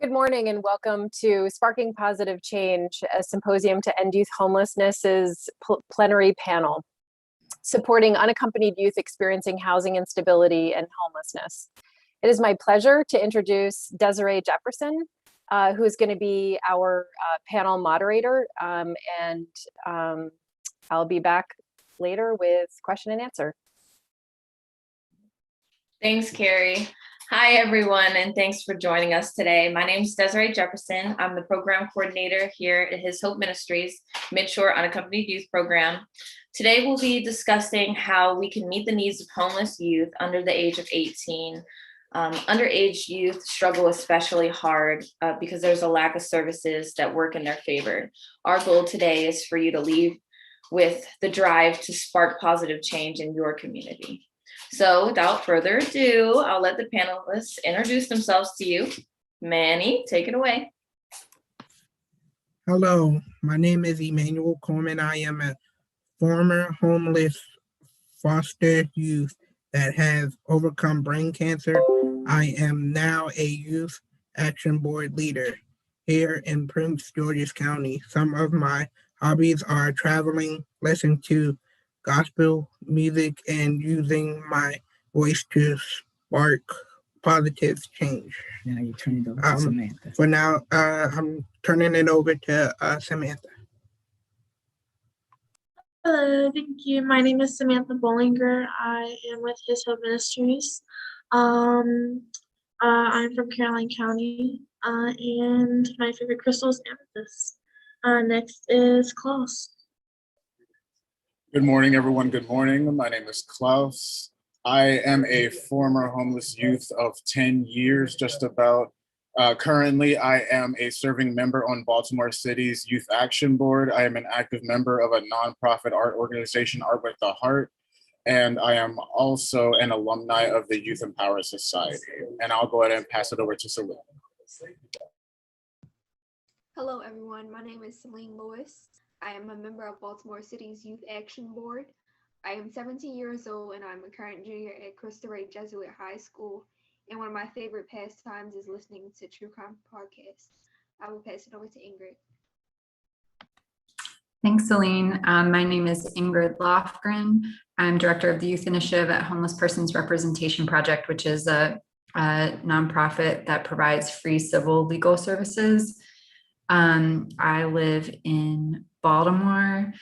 Good morning and welcome to Sparking Positive Change, a symposium to end youth homelessness's plenary panel, supporting unaccompanied youth experiencing housing instability and homelessness. It is my pleasure to introduce Desiree Jefferson, who is going to be our panel moderator, and I'll be back later with question and answer. Thanks, Carrie. Hi, everyone, and thanks for joining us today. My name is Desiree Jefferson. I'm the program coordinator here at His Hope Ministries Midshore Unaccompanied Youth Program. Today, we'll be discussing how we can meet the needs of homeless youth under the age of 18. Underage youth struggle especially hard because there's a lack of services that work in their favor. Our goal today is for you to leave with the drive to spark positive change in your community. So without further ado, I'll let the panelists introduce themselves to you. Manny, take it away. Hello, my name is Emmanuel Coleman. I am a former homeless foster youth that has overcome brain cancer. I am now a youth action board leader here in Prince George's County. Some of my hobbies are traveling, listening to gospel music, and using my voice to spark positive change. Now you turn it over to Samantha. For now, I'm turning it over to Samantha. Hello, thank you. My name is Samantha Bollinger. I am with His Hope Ministries. I'm from Caroline County, and my favorite crystal is amethyst. Next is Klause. Good morning, everyone. Good morning. My name is Klause. I am a former homeless youth of 10 years, just about. Currently, I am a serving member on Baltimore City's Youth Action Board. I am an active member of a nonprofit art organization, Art with the Heart, and I am also an alumni of the Youth Empower Society. And I'll go ahead and pass it over to Celine. Hello, everyone. My name is Celine Lewis. I am a member of Baltimore City's Youth Action Board. I am 17 years old and I'm a current junior at Cristo Rey Jesuit High School. And one of my favorite pastimes is listening to true crime podcasts. I will pass it over to Ingrid. Thanks, Celine. My name is Ingrid Löfgren. I'm director of the Youth Initiative at Homeless Persons Representation Project, which is a nonprofit that provides free civil legal services. I live in Baltimore.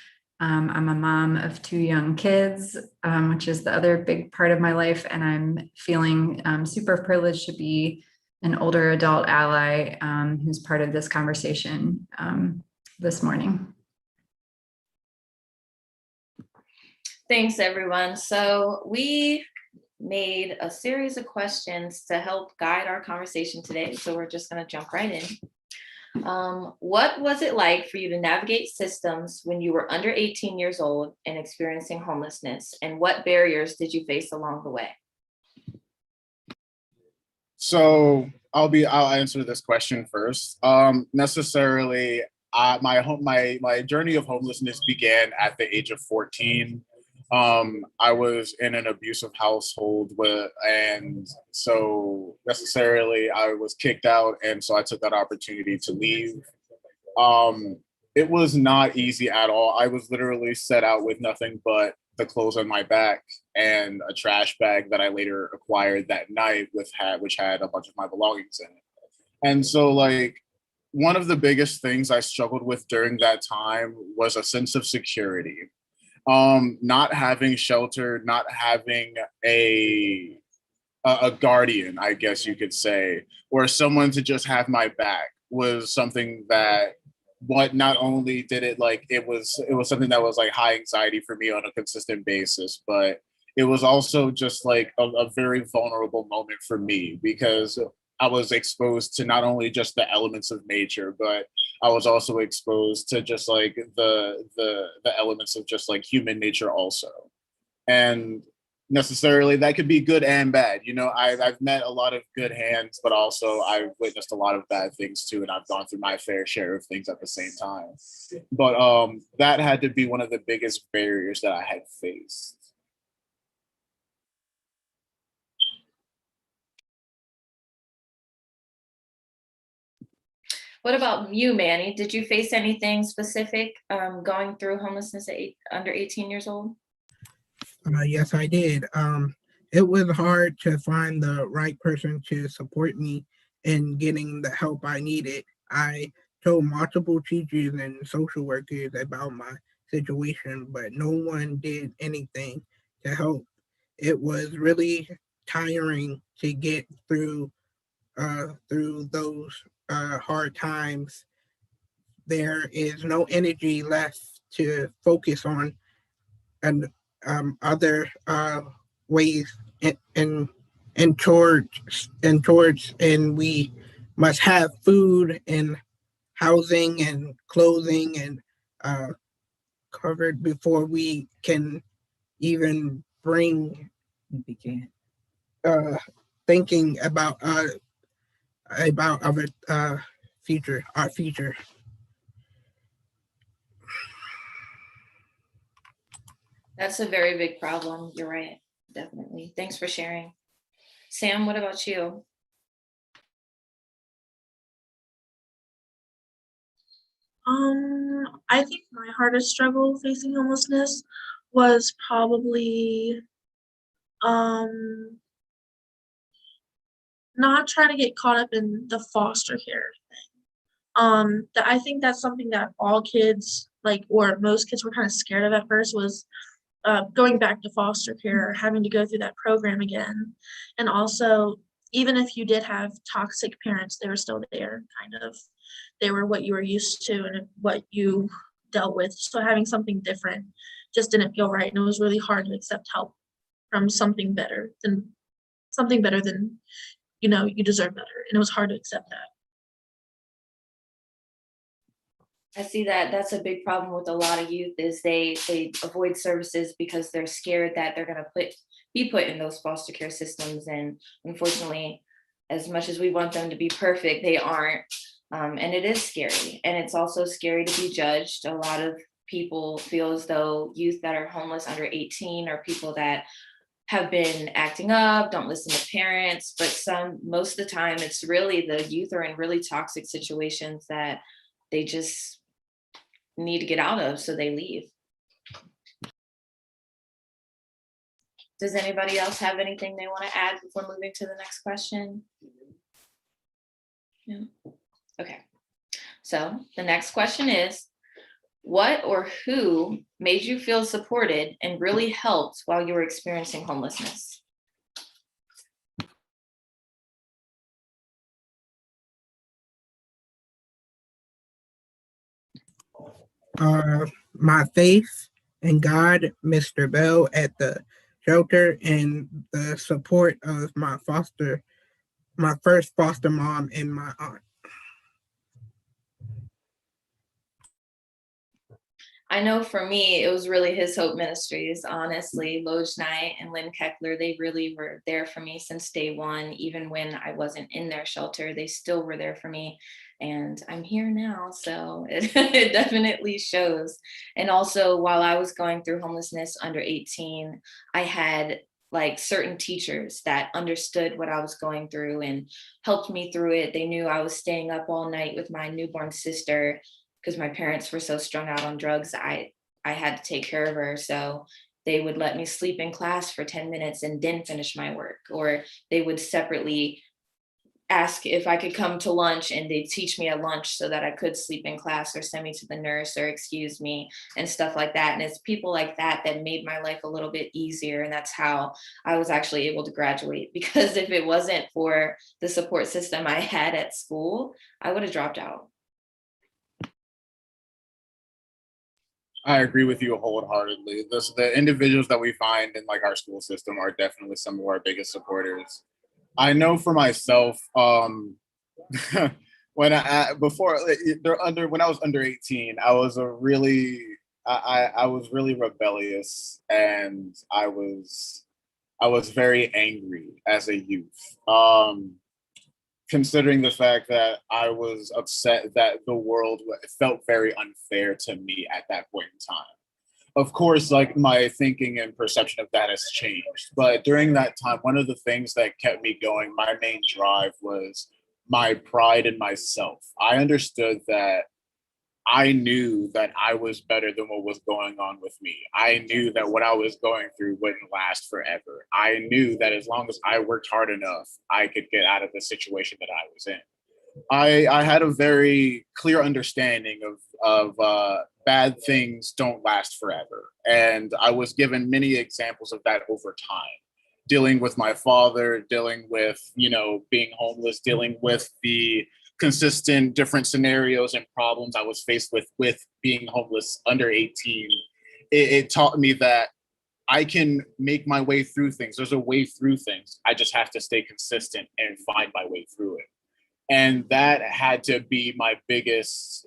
I'm a mom of 2 young kids, which is the other big part of my life. And I'm feeling super privileged to be an older adult ally who's part of this conversation this morning. Thanks, everyone. So we made a series of questions to help guide our conversation today. So we're just going to jump right in. What was it like for you to navigate systems when you were under 18 years old and experiencing homelessness? And what barriers did you face along the way? So I'll answer this question first. Necessarily, my journey of homelessness began at the age of 14. I was in an abusive household and so necessarily I was kicked out, and so I took that opportunity to leave. It was not easy at all. I was literally set out with nothing but the clothes on my back and a trash bag that I later acquired that night which had a bunch of my belongings in it. And so like one of the biggest things I struggled with during that time was a sense of security. Not having shelter, not having a guardian, I guess you could say, or someone to just have my back was something that, but not only did it like, it was something that was like high anxiety for me on a consistent basis, but it was also just like a very vulnerable moment for me because I was exposed to not only just the elements of nature, but I was also exposed to just like the elements of just like human nature also. And necessarily that could be good and bad. You know, I've met a lot of good hands, but also I've witnessed a lot of bad things too. And I've gone through my fair share of things at the same time. But that had to be one of the biggest barriers that I had faced. What about you, Manny? Did you face anything specific going through homelessness at under 18 years old? Yes, I did. It was hard to find the right person to support me in getting the help I needed. I told multiple teachers and social workers about my situation, but no one did anything to help. It was really tiring to get through those hard times. There is no energy left to focus on and other ways and we must have food and housing and clothing and uh, covered before we can even bring Began. uh, thinking about our future. That's a very big problem. You're right. Definitely. Thanks for sharing. Sam, what about you? I think my hardest struggle facing homelessness was probably not trying to get caught up in the foster care thing. That I think that's something that all kids, like, or most kids were kind of scared of at first, was going back to foster care, having to go through that program again. And also, even if you did have toxic parents, they were still there, kind of. They were what you were used to and what you dealt with. So having something different just didn't feel right. And it was really hard to accept help from something better than you deserve better. And it was hard to accept that. I see that that's a big problem with a lot of youth is they avoid services because they're scared that they're going to be put in those foster care systems. And unfortunately, as much as we want them to be perfect, they aren't. And it is scary. And it's also scary to be judged. A lot of people feel as though youth that are homeless under 18 are people that have been acting up, don't listen to parents, but most of the time it's really the youth are in really toxic situations that they just need to get out of, so they leave. Does anybody else have anything they want to add before moving to the next question? No? Okay. So the next question is, what or who made you feel supported and really helped while you were experiencing homelessness? My faith in God, Mr. Bell at the shelter, and the support of my first foster mom and my aunt. I know for me, it was really His Hope Ministries, honestly. Loj Knight and Lynn Keckler, they really were there for me since day one. Even when I wasn't in their shelter, they still were there for me. And I'm here now, so it definitely shows. And also, while I was going through homelessness under 18, I had like certain teachers that understood what I was going through and helped me through it. They knew I was staying up all night with my newborn sister because my parents were so strung out on drugs. I had to take care of her. So they would let me sleep in class for 10 minutes and then finish my work. Or they would separately ask if I could come to lunch and they'd teach me at lunch so that I could sleep in class or send me to the nurse or excuse me and stuff like that. And it's people like that that made my life a little bit easier. And that's how I was actually able to graduate, because if it wasn't for the support system I had at school, I would have dropped out. I agree with you wholeheartedly. The individuals that we find in like our school system are definitely some of our biggest supporters. I know for myself, when I was under 18, I was I was really rebellious, and I was very angry as a youth. Considering the fact that I was upset that the world felt very unfair to me at that point in time. Of course, like my thinking and perception of that has changed. But during that time, one of the things that kept me going, my main drive was my pride in myself. I understood that I knew that I was better than what was going on with me. I knew that what I was going through wouldn't last forever. I knew that as long as I worked hard enough, I could get out of the situation that I was in. I had a very clear understanding of bad things don't last forever. And I was given many examples of that over time, dealing with my father, dealing with, being homeless, dealing with the consistent different scenarios and problems I was faced with being homeless under 18. It taught me that I can make my way through things. There's a way through things. I just have to stay consistent and find my way through it. And that had to be my biggest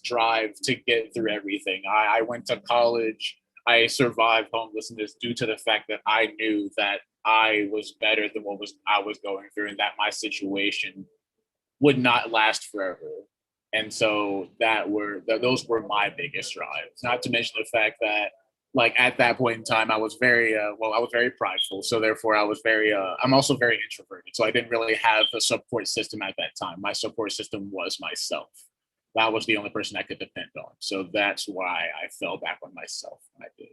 drive to get through everything. I went to college. I survived homelessness due to the fact that I knew that I was better than I was going through, and that my situation would not last forever. And so those were my biggest drives. Not to mention the fact that, like, at that point in time, I was very prideful. So therefore, I'm also very introverted. So I didn't really have a support system at that time. My support system was myself. That was the only person I could depend on. So that's why I fell back on myself when I did.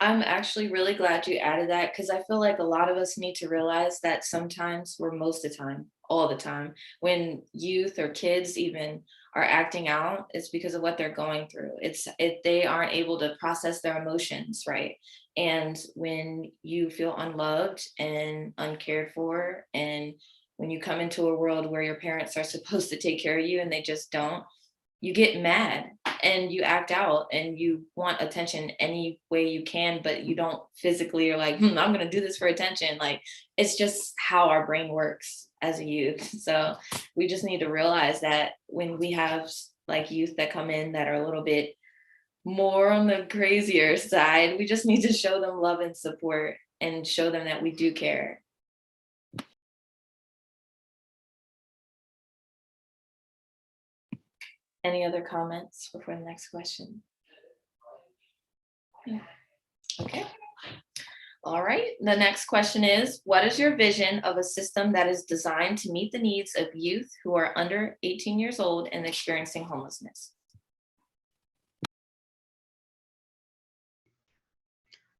I'm actually really glad you added that, because I feel like a lot of us need to realize that sometimes, or most of the time, all the time, when youth or kids even are acting out, it's because of what they're going through. They aren't able to process their emotions, right? And when you feel unloved and uncared for, and when you come into a world where your parents are supposed to take care of you and they just don't, you get mad and you act out and you want attention any way you can, but you don't physically, or like, I'm going to do this for attention. Like, it's just how our brain works as a youth. So we just need to realize that when we have like youth that come in that are a little bit more on the crazier side, we just need to show them love and support and show them that we do care. Any other comments before the next question? Yeah. Okay. All right. The next question is, what is your vision of a system that is designed to meet the needs of youth who are under 18 years old and experiencing homelessness?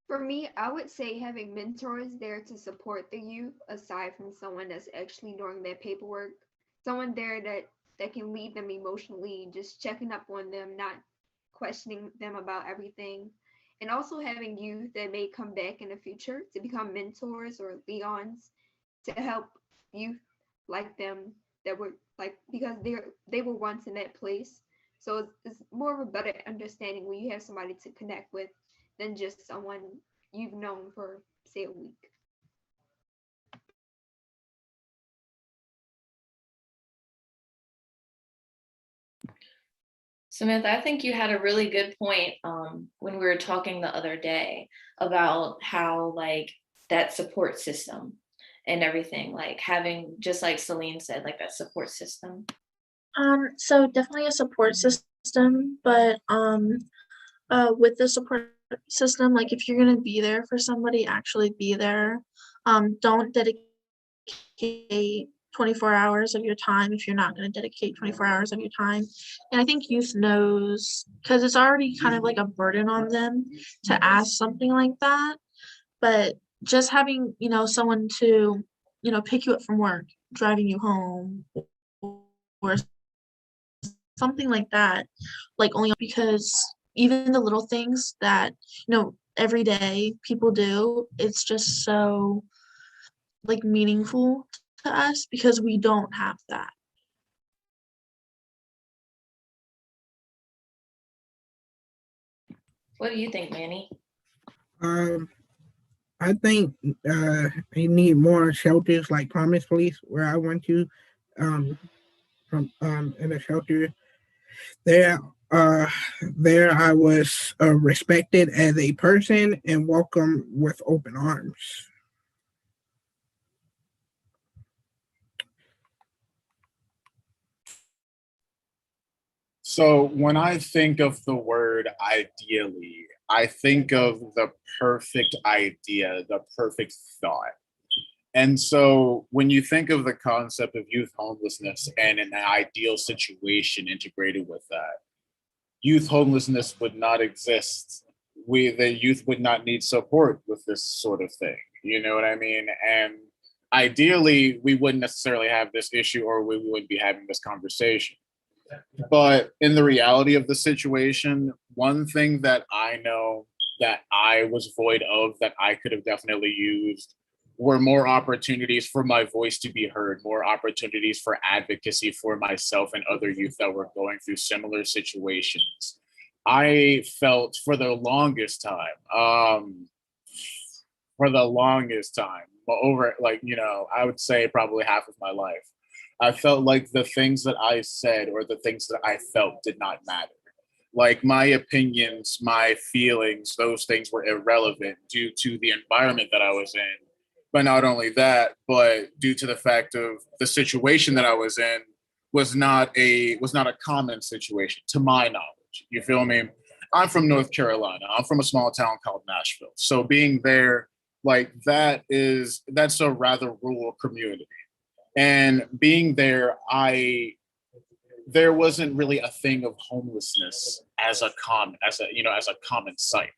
For me, I would say having mentors there to support the youth, aside from someone that's actually doing their paperwork, someone there that can lead them emotionally, just checking up on them, not questioning them about everything. And also having youth that may come back in the future to become mentors or Leons to help youth like them that were like, because they were once in that place. So it's more of a better understanding when you have somebody to connect with than just someone you've known for, say, a week. Samantha, I think you had a really good point when we were talking the other day about how, like, that support system and everything, like having, just like Celine said, like that support system. So definitely a support system, but with the support system, like if you're gonna be there for somebody, actually be there. Don't dedicate 24 hours of your time if you're not going to dedicate 24 hours of your time. And I think youth knows, because it's already kind of like a burden on them to ask something like that. But just having, someone to, pick you up from work, driving you home, or something like that, like only because even the little things that, every day people do, it's just so like meaningful to us because we don't have that. What do you think, Manny? I think they need more shelters like Promise Place, where I went to, from in a shelter. There I was respected as a person and welcomed with open arms. So when I think of the word ideally, I think of the perfect idea, the perfect thought. And so when you think of the concept of youth homelessness and an ideal situation integrated with that, youth homelessness would not exist. The youth would not need support with this sort of thing. You know what I mean? And ideally, we wouldn't necessarily have this issue, or we wouldn't be having this conversation. But in the reality of the situation, one thing that I know that I was void of that I could have definitely used were more opportunities for my voice to be heard, more opportunities for advocacy for myself and other youth that were going through similar situations. I felt for the longest time, over, like, you know, I would say probably half of my life, I felt like the things that I said or the things that I felt did not matter. Like my opinions, my feelings, those things were irrelevant due to the environment that I was in. But not only that, but due to the fact of the situation that I was in was not a common situation to my knowledge. You feel me? I'm from North Carolina. I'm from a small town called Nashville. So being there, like that's a rather rural community. And being there, there wasn't really a thing of homelessness as a common sight.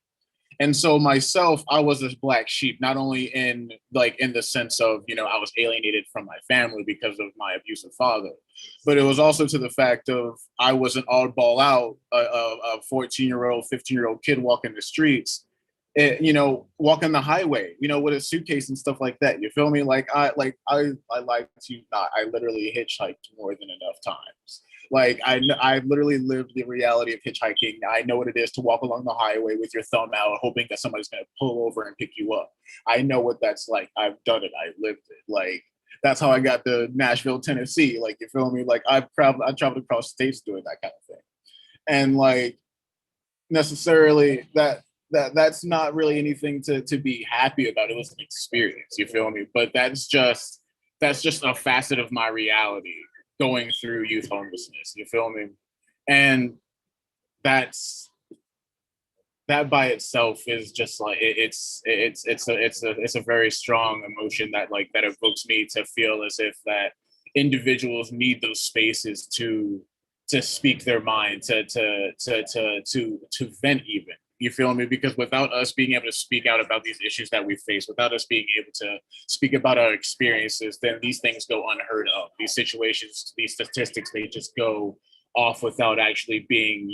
And so myself, I was this black sheep, not only in the sense of, you know, I was alienated from my family because of my abusive father, but it was also to the fact of I was an oddball out, a 14-year-old, 15-year-old kid walking the streets, walking the highway, you know, with a suitcase and stuff like that. You feel me? I like to not, I literally hitchhiked more than enough times. Like I literally lived the reality of hitchhiking. I know what it is to walk along the highway with your thumb out, hoping that somebody's going to pull over and pick you up. I know what that's like. I've done it. I lived it. Like, that's how I got to Nashville, Tennessee. Like, you feel me? Like I traveled across states doing that kind of thing. And like necessarily that's not really anything to be happy about. It was an experience, you feel me? But that's just a facet of my reality going through youth homelessness, you feel me? And that by itself is just like it's a very strong emotion that evokes me to feel as if that individuals need those spaces to speak their mind, to vent even. You feel me? Because without us being able to speak out about these issues that we face, without us being able to speak about our experiences, then these things go unheard of. These situations, these statistics, they just go off without actually being,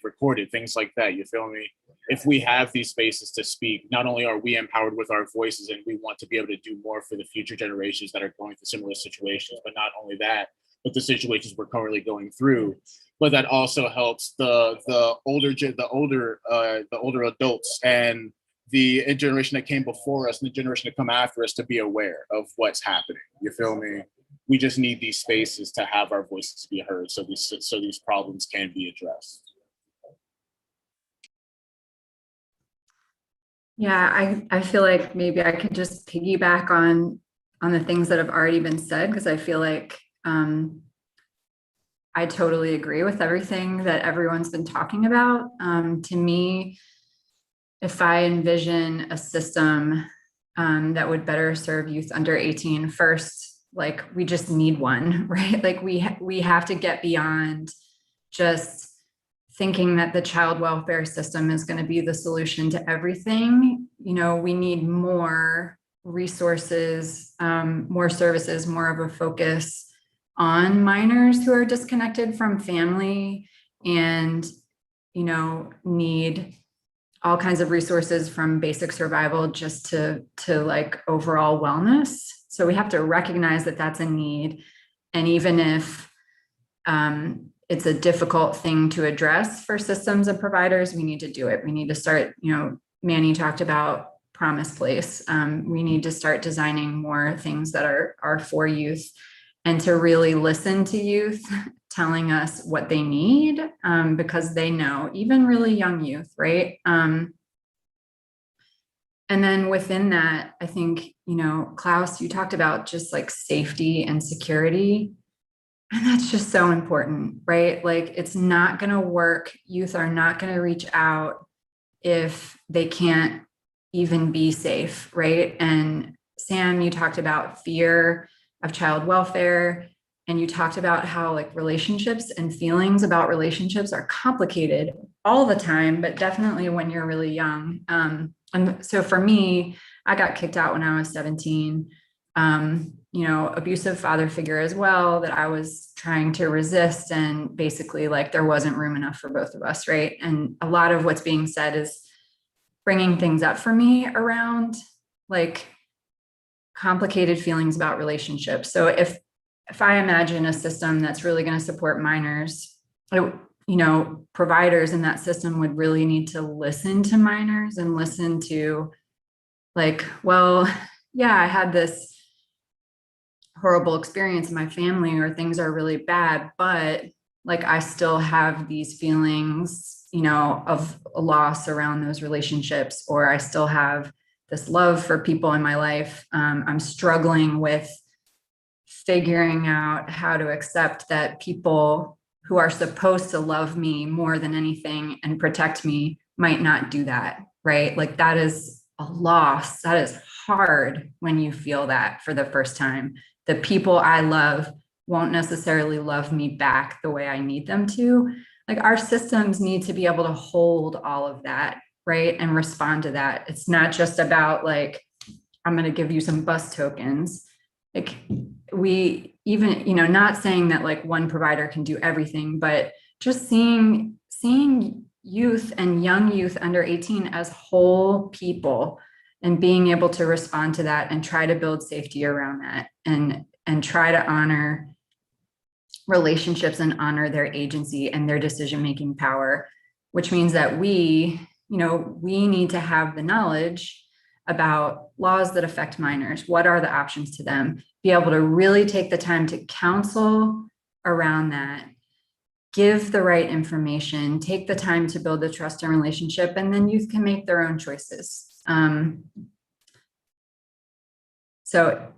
recorded, things like that. You feel me? If we have these spaces to speak, not only are we empowered with our voices and we want to be able to do more for the future generations that are going through similar situations, but not only that, but the situations we're currently going through, but that also helps the older adults and the generation that came before us and the generation that come after us to be aware of what's happening. You feel me? We just need these spaces to have our voices be heard, so these problems can be addressed. Yeah, I feel like maybe I could just piggyback on the things that have already been said, because I feel like I totally agree with everything that everyone's been talking about. To me, if I envision a system that would better serve youth under 18, first, like we just need one, right? Like we have to get beyond just thinking that the child welfare system is going to be the solution to everything. You know, we need more resources, more services, more of a focus on minors who are disconnected from family and, need all kinds of resources from basic survival just to like overall wellness. So we have to recognize that that's a need. And even if it's a difficult thing to address for systems and providers, we need to do it. We need to start, Manny talked about Promise Place. We need to start designing more things that are for youth, and to really listen to youth telling us what they need, because they know, even really young youth, right? And then within that, I think, Klause, you talked about just like safety and security. And that's just so important, right? Like, it's not going to work. Youth are not going to reach out if they can't even be safe, right? And Sam, you talked about fear of child welfare, and you talked about how like relationships and feelings about relationships are complicated all the time, but definitely when you're really young. And so for me, I got kicked out when I was 17. Abusive father figure as well that I was trying to resist, and basically like there wasn't room enough for both of us, right? And a lot of what's being said is bringing things up for me around like complicated feelings about relationships. So if I imagine a system that's really going to support minors, providers in that system would really need to listen to minors and listen to like, well, yeah, I had this horrible experience in my family, or things are really bad, but like I still have these feelings, of a loss around those relationships, or I still have this love for people in my life. I'm struggling with figuring out how to accept that people who are supposed to love me more than anything and protect me might not do that, right? Like that is a loss. That is hard when you feel that for the first time. The people I love won't necessarily love me back the way I need them to. Like our systems need to be able to hold all of that, right? And respond to that. It's not just about like, I'm going to give you some bus tokens. Like we even, not saying that like one provider can do everything, but just seeing youth and young youth under 18 as whole people and being able to respond to that and try to build safety around that and try to honor relationships and honor their agency and their decision-making power, which means that we need to have the knowledge about laws that affect minors. What are the options to them? Be able to really take the time to counsel around that, give the right information, take the time to build a trust and relationship, and then youth can make their own choices. So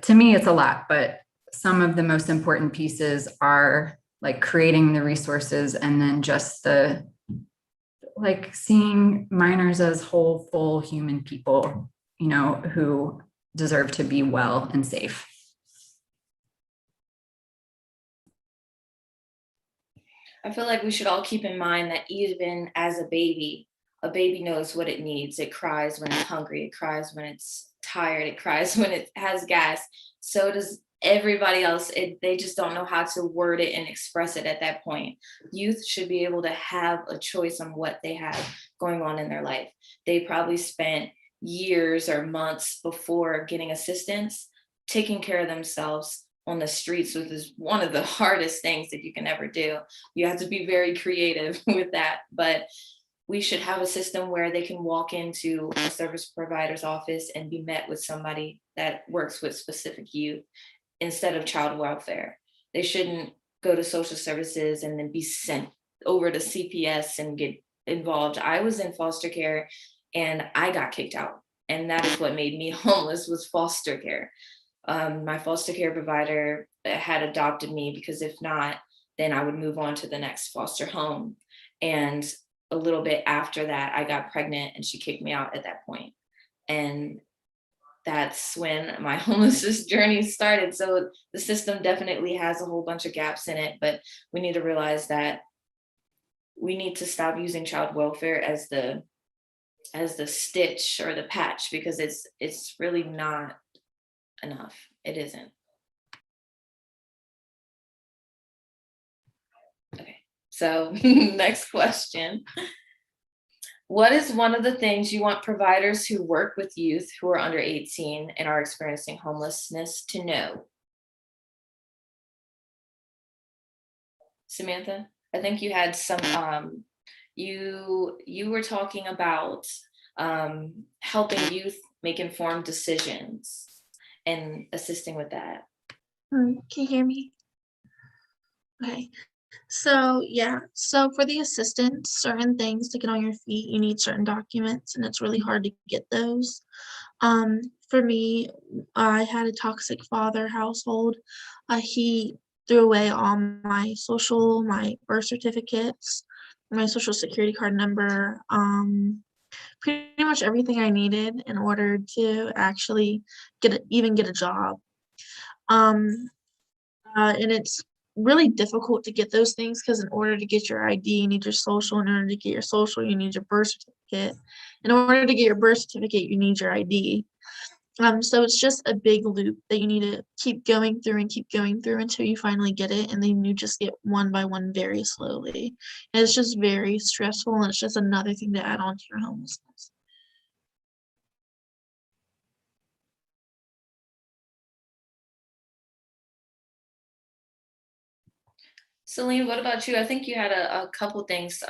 to me, it's a lot, but some of the most important pieces are like creating the resources and then just the like seeing minors as whole, full human people, who deserve to be well and safe. I feel like we should all keep in mind that even as a baby knows what it needs. It cries when it's hungry. It cries when it's tired. It cries when it has gas. So does everybody else. They just don't know how to word it and express it at that point. Youth should be able to have a choice on what they have going on in their life. They probably spent years or months before getting assistance taking care of themselves on the streets, which is one of the hardest things that you can ever do. You have to be very creative with that, but we should have a system where they can walk into a service provider's office and be met with somebody that works with specific youth instead of child welfare. They shouldn't go to social services and then be sent over to CPS and get involved. I was in foster care and I got kicked out. And that is what made me homeless, was foster care. My foster care provider had adopted me because if not, then I would move on to the next foster home. And a little bit after that, I got pregnant and she kicked me out at that point. And that's when my homelessness journey started. So the system definitely has a whole bunch of gaps in it, but we need to realize that we need to stop using child welfare as the stitch or the patch, because it's really not enough. It isn't. Okay, so next question. What is one of the things you want providers who work with youth who are under 18 and are experiencing homelessness to know? Samantha, I think you had some, you were talking about helping youth make informed decisions and assisting with that. Can you hear me? Okay. So yeah, so for the assistance, certain things to get on your feet, you need certain documents, and it's really hard to get those. For me, I had a toxic father household. He threw away all my my birth certificates, my social security card number, pretty much everything I needed in order to actually even get a job. And it's really difficult to get those things because in order to get your ID, you need your social. In order to get your social, you need your birth certificate. In order to get your birth certificate, you need your ID. So it's just a big loop that you need to keep going through until you finally get it, and then you just get one by one very slowly. And it's just very stressful, and it's just another thing to add on to your homelessness. Celine, what about you? I think you had a couple things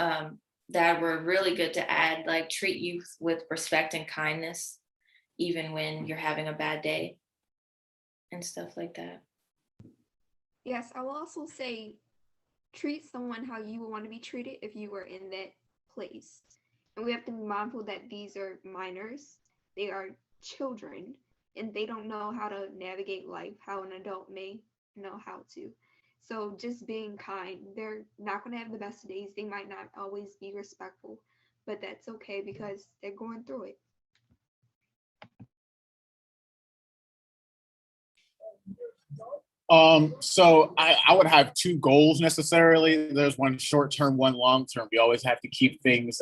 that were really good to add, like treat youth with respect and kindness, even when you're having a bad day and stuff like that. Yes, I will also say treat someone how you would want to be treated if you were in that place. And we have to be mindful that these are minors, they are children, and they don't know how to navigate life, how an adult may know how to. So just being kind, they're not going to have the best days. They might not always be respectful, but that's okay because they're going through it. So I would have two goals necessarily. There's one short-term, one long-term. We always have to keep things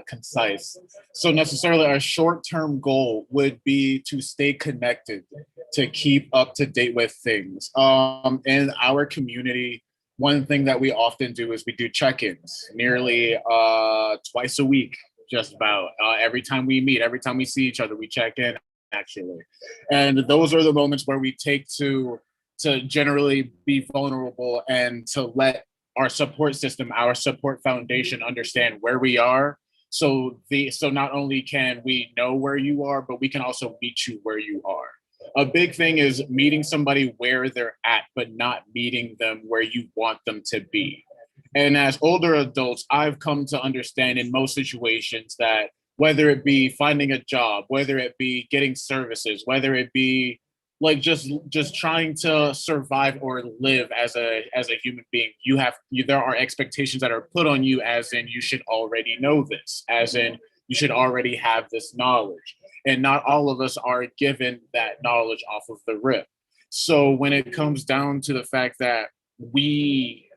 concise. So necessarily our short-term goal would be to stay connected, to keep up to date with things. In our community, one thing that we often do is we do check-ins nearly twice a week, just about. Every time we meet, every time we see each other, we check in actually. And those are the moments where we take to generally be vulnerable and to let our support system, our support foundation understand where we are. So not only can we know where you are, but we can also meet you where you are. A big thing is meeting somebody where they're at, but not meeting them where you want them to be. And as older adults, I've come to understand in most situations that whether it be finding a job, whether it be getting services, whether it be like just trying to survive or live as a human being, there are expectations that are put on you, as in you should already know this, as in you should already have this knowledge, and not all of us are given that knowledge off of the rip. So when it comes down to the fact that we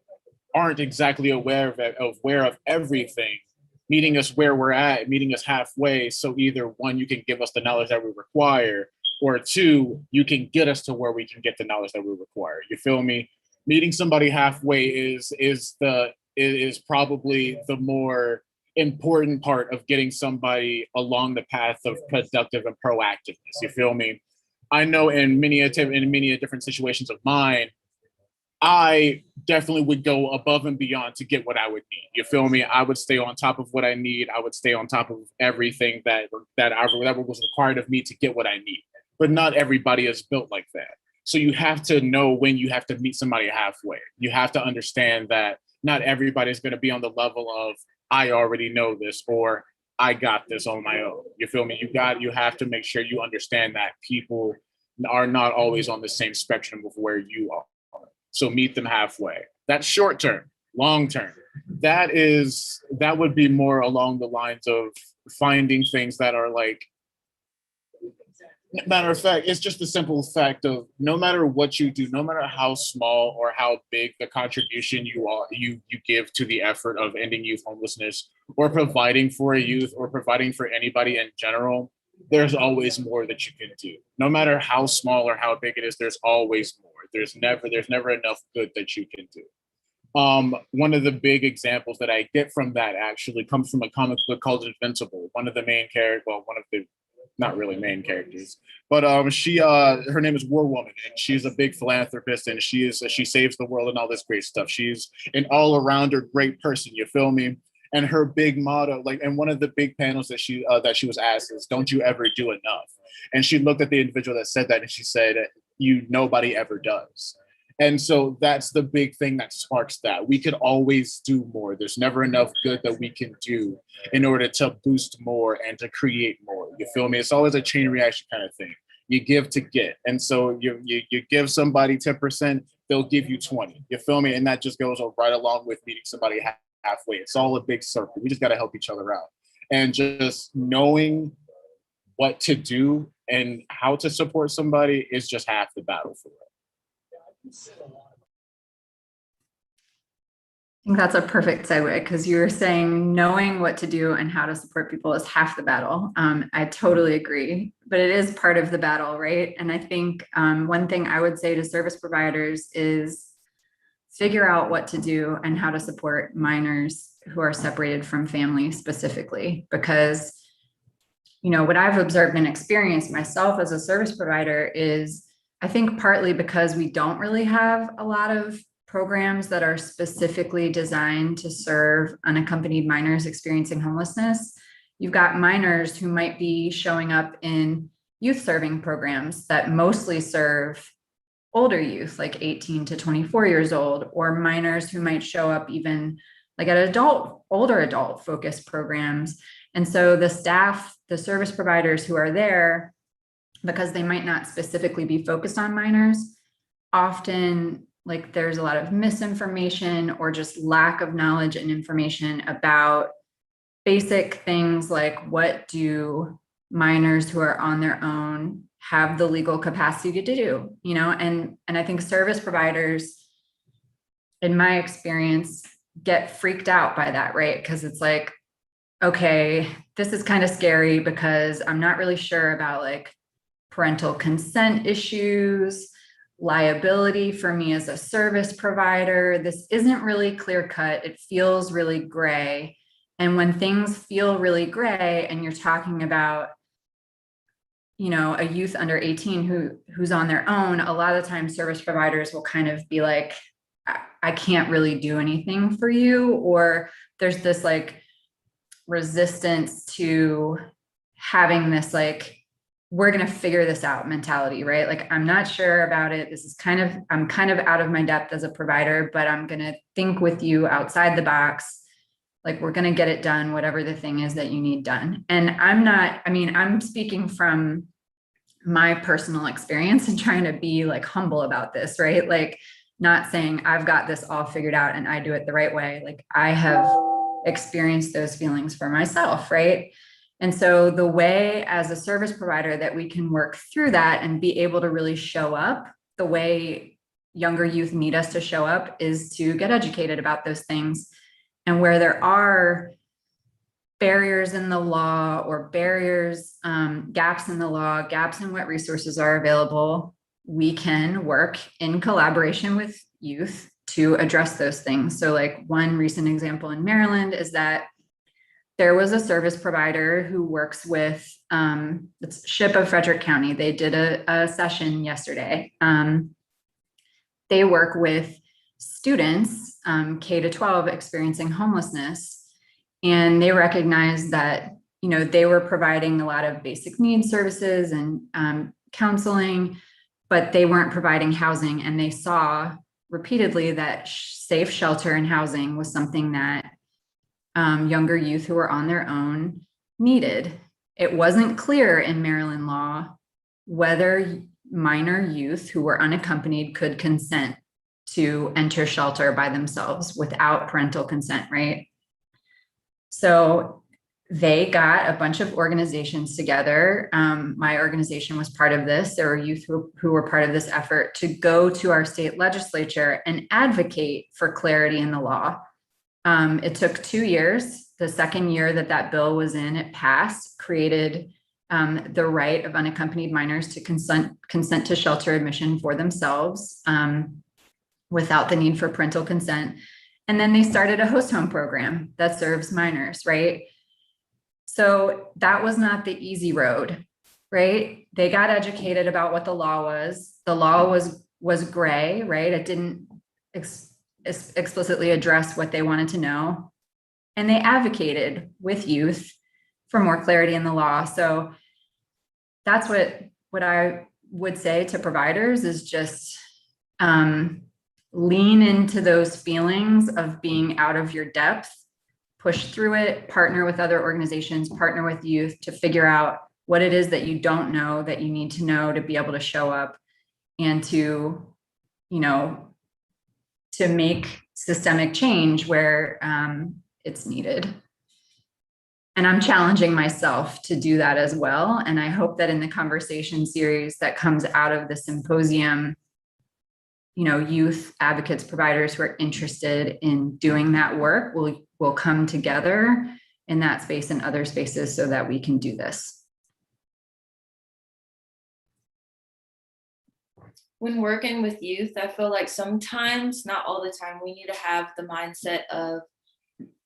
aren't exactly aware of everything, meeting us where we're at, meeting us halfway, so either one, you can give us the knowledge that we require, or two, you can get us to where we can get the knowledge that we require. You feel me? Meeting somebody halfway is probably the more important part of getting somebody along the path of productive and proactiveness. You feel me? I know in many different situations of mine, I definitely would go above and beyond to get what I would need. You feel me? I would stay on top of what I need. I would stay on top of everything that was required of me to get what I need. But not everybody is built like that. So you have to know when you have to meet somebody halfway. You have to understand that not everybody is going to be on the level of, I already know this, or I got this on my own. You feel me? You have to make sure you understand that people are not always on the same spectrum of where you are. So meet them halfway. That's short term. Long term, that would be more along the lines of finding things that are like, matter of fact, it's just the simple fact of no matter what you do, no matter how small or how big the contribution you give to the effort of ending youth homelessness or providing for a youth or providing for anybody in general, there's always more that you can do. No matter how small or how big it is, there's always more. There's never enough good that you can do. One of the big examples that I get from that actually comes from a comic book called Invincible. One of the main characters, well, one of the not really main characters, but her name is War Woman, and she's a big philanthropist, and she saves the world and all this great stuff. She's an all-arounder great person. You feel me? And her big motto, and one of the big panels that she was asked is, "Don't you ever do enough?" And she looked at the individual that said that, and she said, nobody ever does." And so that's the big thing that sparks that. We could always do more. There's never enough good that we can do in order to boost more and to create more. You feel me? It's always a chain reaction kind of thing. You give to get. And so you give somebody 10%, they'll give you 20. You feel me? And that just goes right along with meeting somebody halfway. It's all a big circle. We just got to help each other out. and just knowing what to do and how to support somebody is just half the battle for it. I think that's a perfect segue, because you were saying knowing what to do and how to support people is half the battle. I totally agree, but it is part of the battle, right? And I think one thing I would say to service providers is figure out what to do and how to support minors who are separated from family specifically, because what I've observed and experienced myself as a service provider is, I think partly because we don't really have a lot of programs that are specifically designed to serve unaccompanied minors experiencing homelessness. You've got minors who might be showing up in youth serving programs that mostly serve older youth, like 18 to 24 years old, or minors who might show up even like at older adult focused programs. And so the staff, the service providers who are there, because they might not specifically be focused on minors, often like there's a lot of misinformation or just lack of knowledge and information about basic things like, what do minors who are on their own have the legal capacity to do, and I think service providers, in my experience, get freaked out by that, right? Because it's like, okay, this is kind of scary because I'm not really sure about like parental consent issues, liability for me as a service provider. This isn't really clear cut. It feels really gray. And when things feel really gray and you're talking about, a youth under 18 who's on their own, a lot of the time service providers will kind of be like, I can't really do anything for you. Or there's this like resistance to having this like, we're going to figure this out mentality, right? Like, I'm not sure about it. I'm kind of out of my depth as a provider, but I'm going to think with you outside the box. Like, we're going to get it done, whatever the thing is that you need done. And I'm speaking from my personal experience and trying to be like humble about this, right? Like, not saying I've got this all figured out and I do it the right way. Like, I have experienced those feelings for myself, right? And so the way as a service provider that we can work through that and be able to really show up the way younger youth need us to show up is to get educated about those things. And where there are barriers in the law or barriers, gaps in the law, gaps in what resources are available, we can work in collaboration with youth to address those things. So like one recent example in Maryland is that there was a service provider who works with it's SHIP of Frederick County. They did a session yesterday. They work with students, K to 12, experiencing homelessness. And they recognized that, they were providing a lot of basic needs services and counseling, but they weren't providing housing. And they saw repeatedly that safe shelter and housing was something that younger youth who were on their own needed. It wasn't clear in Maryland law whether minor youth who were unaccompanied could consent to enter shelter by themselves without parental consent, right? So they got a bunch of organizations together. My organization was part of this. There were youth who were part of this effort to go to our state legislature and advocate for clarity in the law. It took 2 years. The second year that bill was in, it passed, created the right of unaccompanied minors to consent to shelter admission for themselves without the need for parental consent. And then they started a host home program that serves minors, right? So that was not the easy road, right? They got educated about what the law was. The law was gray, right? It didn't explicitly address what they wanted to know. And they advocated with youth for more clarity in the law. So that's what I would say to providers is just lean into those feelings of being out of your depth, push through it, partner with other organizations, partner with youth to figure out what it is that you don't know that you need to know to be able to show up and to make systemic change where it's needed. And I'm challenging myself to do that as well. And I hope that in the conversation series that comes out of the symposium, you know, youth advocates, providers who are interested in doing that work will come together in that space and other spaces so that we can do this. When working with youth, I feel like sometimes, not all the time, we need to have the mindset of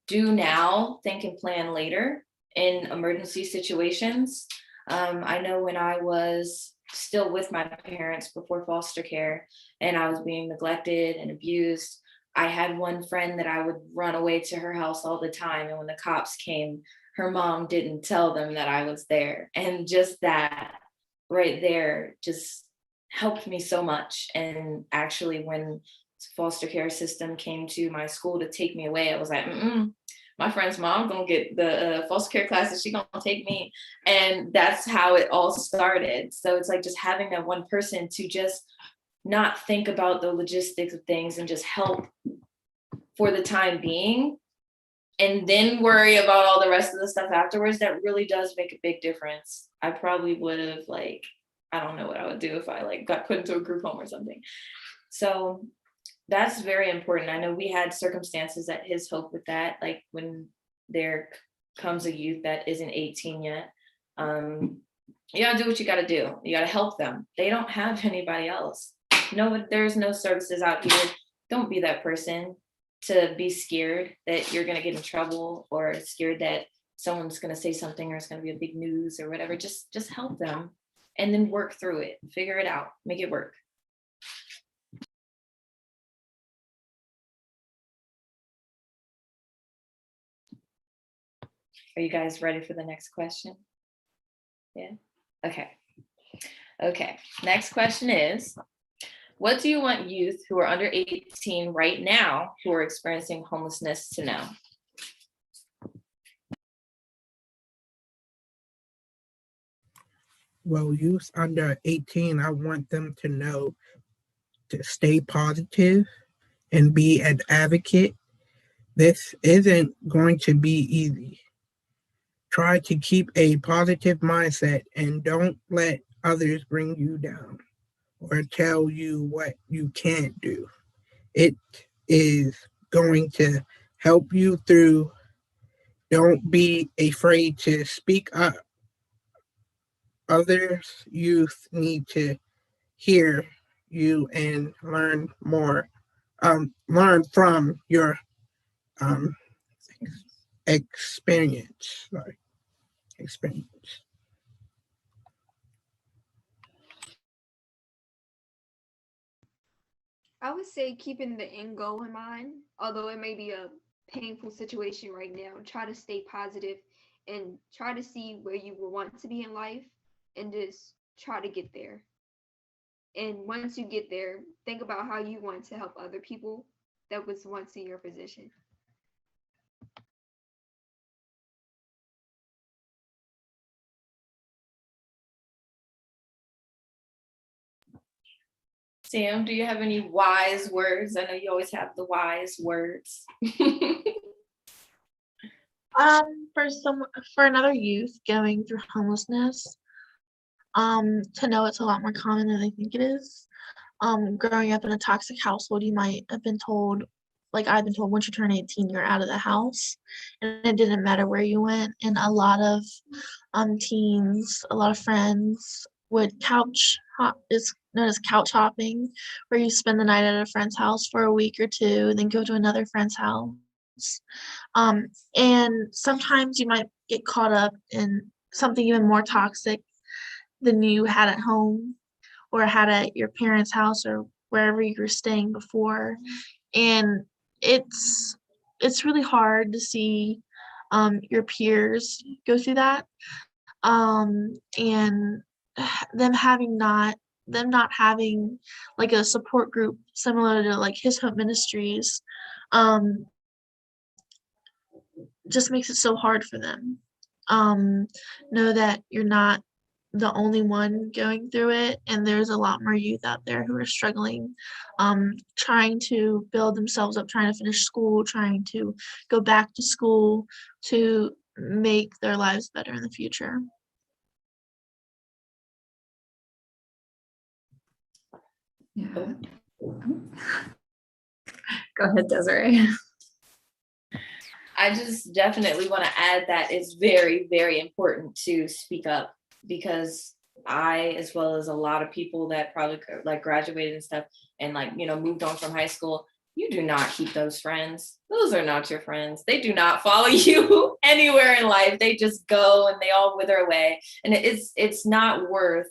do now, think and plan later in emergency situations. I know when I was still with my parents before foster care and I was being neglected and abused, I had one friend that I would run away to her house all the time. And when the cops came, her mom didn't tell them that I was there. And just that right there just helped me so much. And actually when foster care system came to my school to take me away, I was like, my friend's mom gonna get the foster care classes, she gonna take me. And that's how it all started. So it's like just having that one person to just not think about the logistics of things and just help for the time being, and then worry about all the rest of the stuff afterwards, that really does make a big difference. I probably would have I don't know what I would do if I got put into a group home or something. So that's very important. I know we had circumstances at His Hope with that, like when there comes a youth that isn't 18 yet. You gotta do what you gotta do. You gotta help them. They don't have anybody else. No, there's no services out here. Don't be that person to be scared that you're gonna get in trouble or scared that someone's gonna say something or it's gonna be a big news or whatever. Just help them and then work through it, figure it out, make it work. Are you guys ready for the next question? Yeah, okay. Okay, next question is, what do you want youth who are under 18 right now who are experiencing homelessness to know? Well, youth under 18, I want them to know to stay positive and be an advocate. This isn't going to be easy. Try to keep a positive mindset and don't let others bring you down or tell you what you can't do. It is going to help you through. Don't be afraid to speak up. Others youth need to hear you and learn more, learn from your experience. I would say keeping the end goal in mind, although it may be a painful situation right now, try to stay positive and try to see where you will want to be in life and just try to get there. And once you get there, think about how you want to help other people that was once in your position. Sam, do you have any wise words? I know you always have the wise words. For another youth going through homelessness, to know it's a lot more common than I think it is. Growing up in a toxic household, you might have been told, like I've been told, once you turn 18, you're out of the house, and it didn't matter where you went. And a lot of teens, a lot of friends would it's known as couch hopping, where you spend the night at a friend's house for a week or two, then go to another friend's house. And sometimes you might get caught up in something even more toxic than you had at home or had at your parents' house or wherever you were staying before. And it's really hard to see your peers go through that. And them not having like a support group similar to like His Hope Ministries just makes it so hard for them. Know that you're not the only one going through it, and there's a lot more youth out there who are struggling, trying to build themselves up, trying to finish school, trying to go back to school, to make their lives better in the future. Yeah. Go ahead, Desiree. I just definitely want to add that it's very, very important to speak up, because I, as well as a lot of people that probably like graduated and stuff and like, you know, moved on from high school, you do not keep those friends. Those are not your friends. They do not follow you anywhere in life. They just go and they all wither away. And it's not worth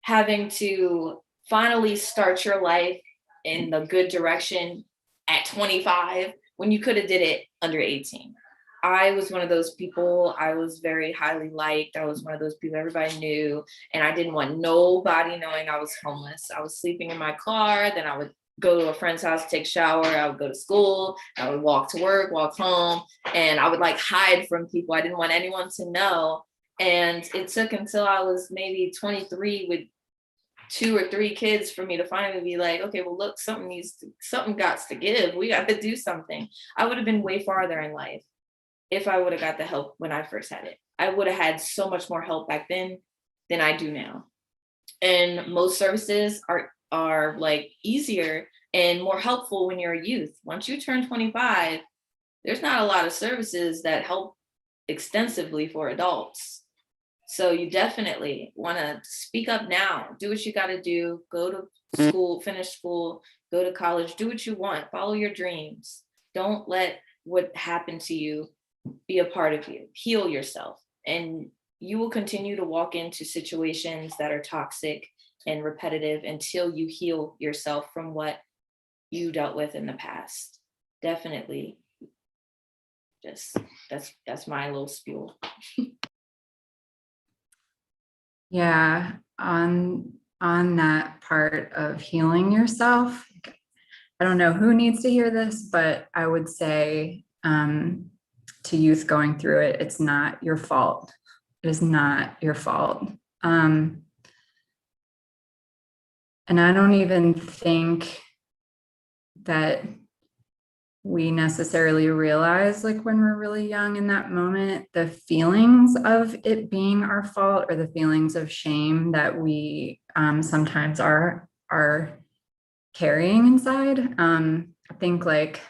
having to finally start your life in the good direction at 25 when you could have did it under 18. I was one of those people. I was very highly liked. I was one of those people everybody knew, and I didn't want nobody knowing I was homeless. I was sleeping in my car, then I would go to a friend's house, take a shower, I would go to school, I would walk to work, walk home, and I would like hide from people. I didn't want anyone to know. And it took until I was maybe 23 with 2 or 3 kids for me to finally be like, okay, well, look, something got to give. We got to do something. I would have been way farther in life if I would have got the help when I first had it. I would have had so much more help back then than I do now. And most services are like easier and more helpful when you're a youth. Once you turn 25, there's not a lot of services that help extensively for adults. So you definitely want to speak up now. Do what you got to do. Go to school, finish school, go to college, do what you want, follow your dreams. Don't let what happened to you be a part of you. Heal yourself, and you will continue to walk into situations that are toxic and repetitive until you heal yourself from what you dealt with in the past. Definitely. Just that's my little spiel. Yeah, on that part of healing yourself, I don't know who needs to hear this, but I would say to youth going through it, it's not your fault. It is not your fault. And I don't even think that we necessarily realize, like when we're really young in that moment, the feelings of it being our fault or the feelings of shame that we sometimes are carrying inside. I think like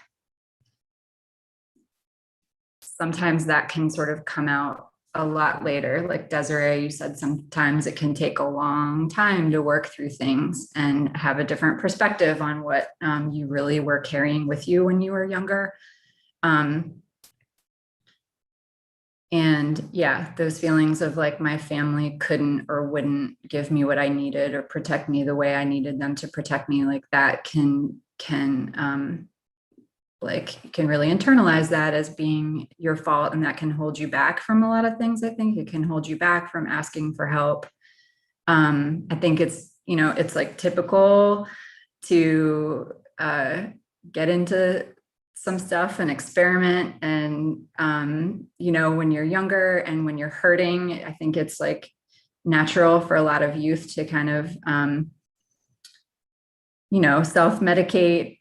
sometimes that can sort of come out a lot later. Like Desiree, you said sometimes it can take a long time to work through things and have a different perspective on what you really were carrying with you when you were younger. And yeah, those feelings of like my family couldn't or wouldn't give me what I needed or protect me the way I needed them to protect me, like that can like you can really internalize that as being your fault, and that can hold you back from a lot of things. I think it can hold you back from asking for help. I think it's, you know, it's like typical to get into some stuff and experiment, and you know, when you're younger and when you're hurting, I think it's like natural for a lot of youth to kind of you know, self-medicate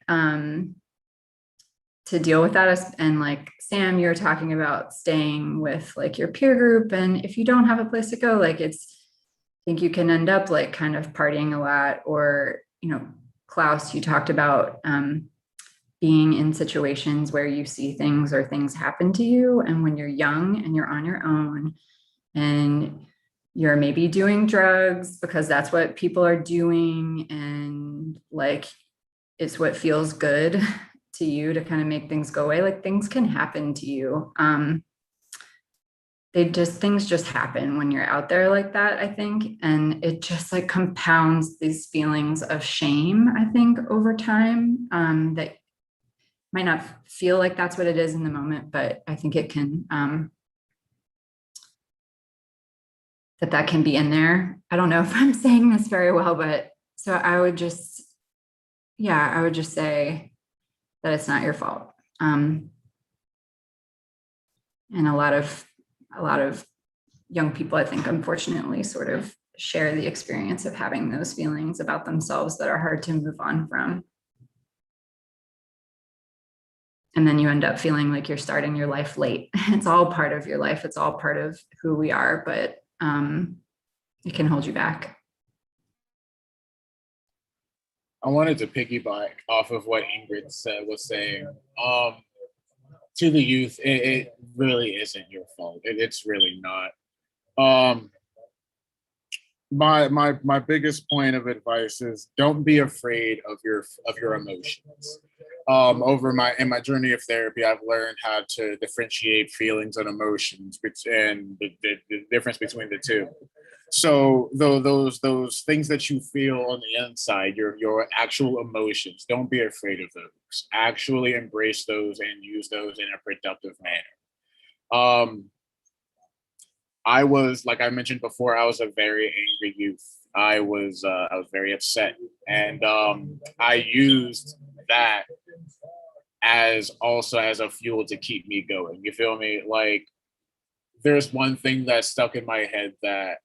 to deal with that. And like Sam, you're talking about staying with like your peer group, and if you don't have a place to go, like I think you can end up like kind of partying a lot. Or, you know, Klause, you talked about being in situations where you see things or things happen to you, and when you're young and you're on your own and you're maybe doing drugs because that's what people are doing, and like it's what feels good to you to kind of make things go away, like things can happen to you. Things just happen when you're out there like that, I think. And it just like compounds these feelings of shame, I think, over time, that might not feel like that's what it is in the moment, but I think it can, that can be in there. I don't know if I'm saying this very well, but so I would just say that it's not your fault. And a lot of young people, I think, unfortunately, sort of share the experience of having those feelings about themselves that are hard to move on from. And then you end up feeling like you're starting your life late. It's all part of your life. It's all part of who we are, but it can hold you back. I wanted to piggyback off of what Ingrid was saying. To the youth, it really isn't your fault. It's really not. My biggest point of advice is don't be afraid of your emotions. In my journey of therapy, I've learned how to differentiate feelings and emotions and the difference between the two. So those things that you feel on the inside, your actual emotions, don't be afraid of those. Actually embrace those and use those in a productive manner. I was, like I mentioned before, I was a very angry youth. I was very upset, and I used that as a fuel to keep me going. You feel me? Like, there's one thing that stuck in my head that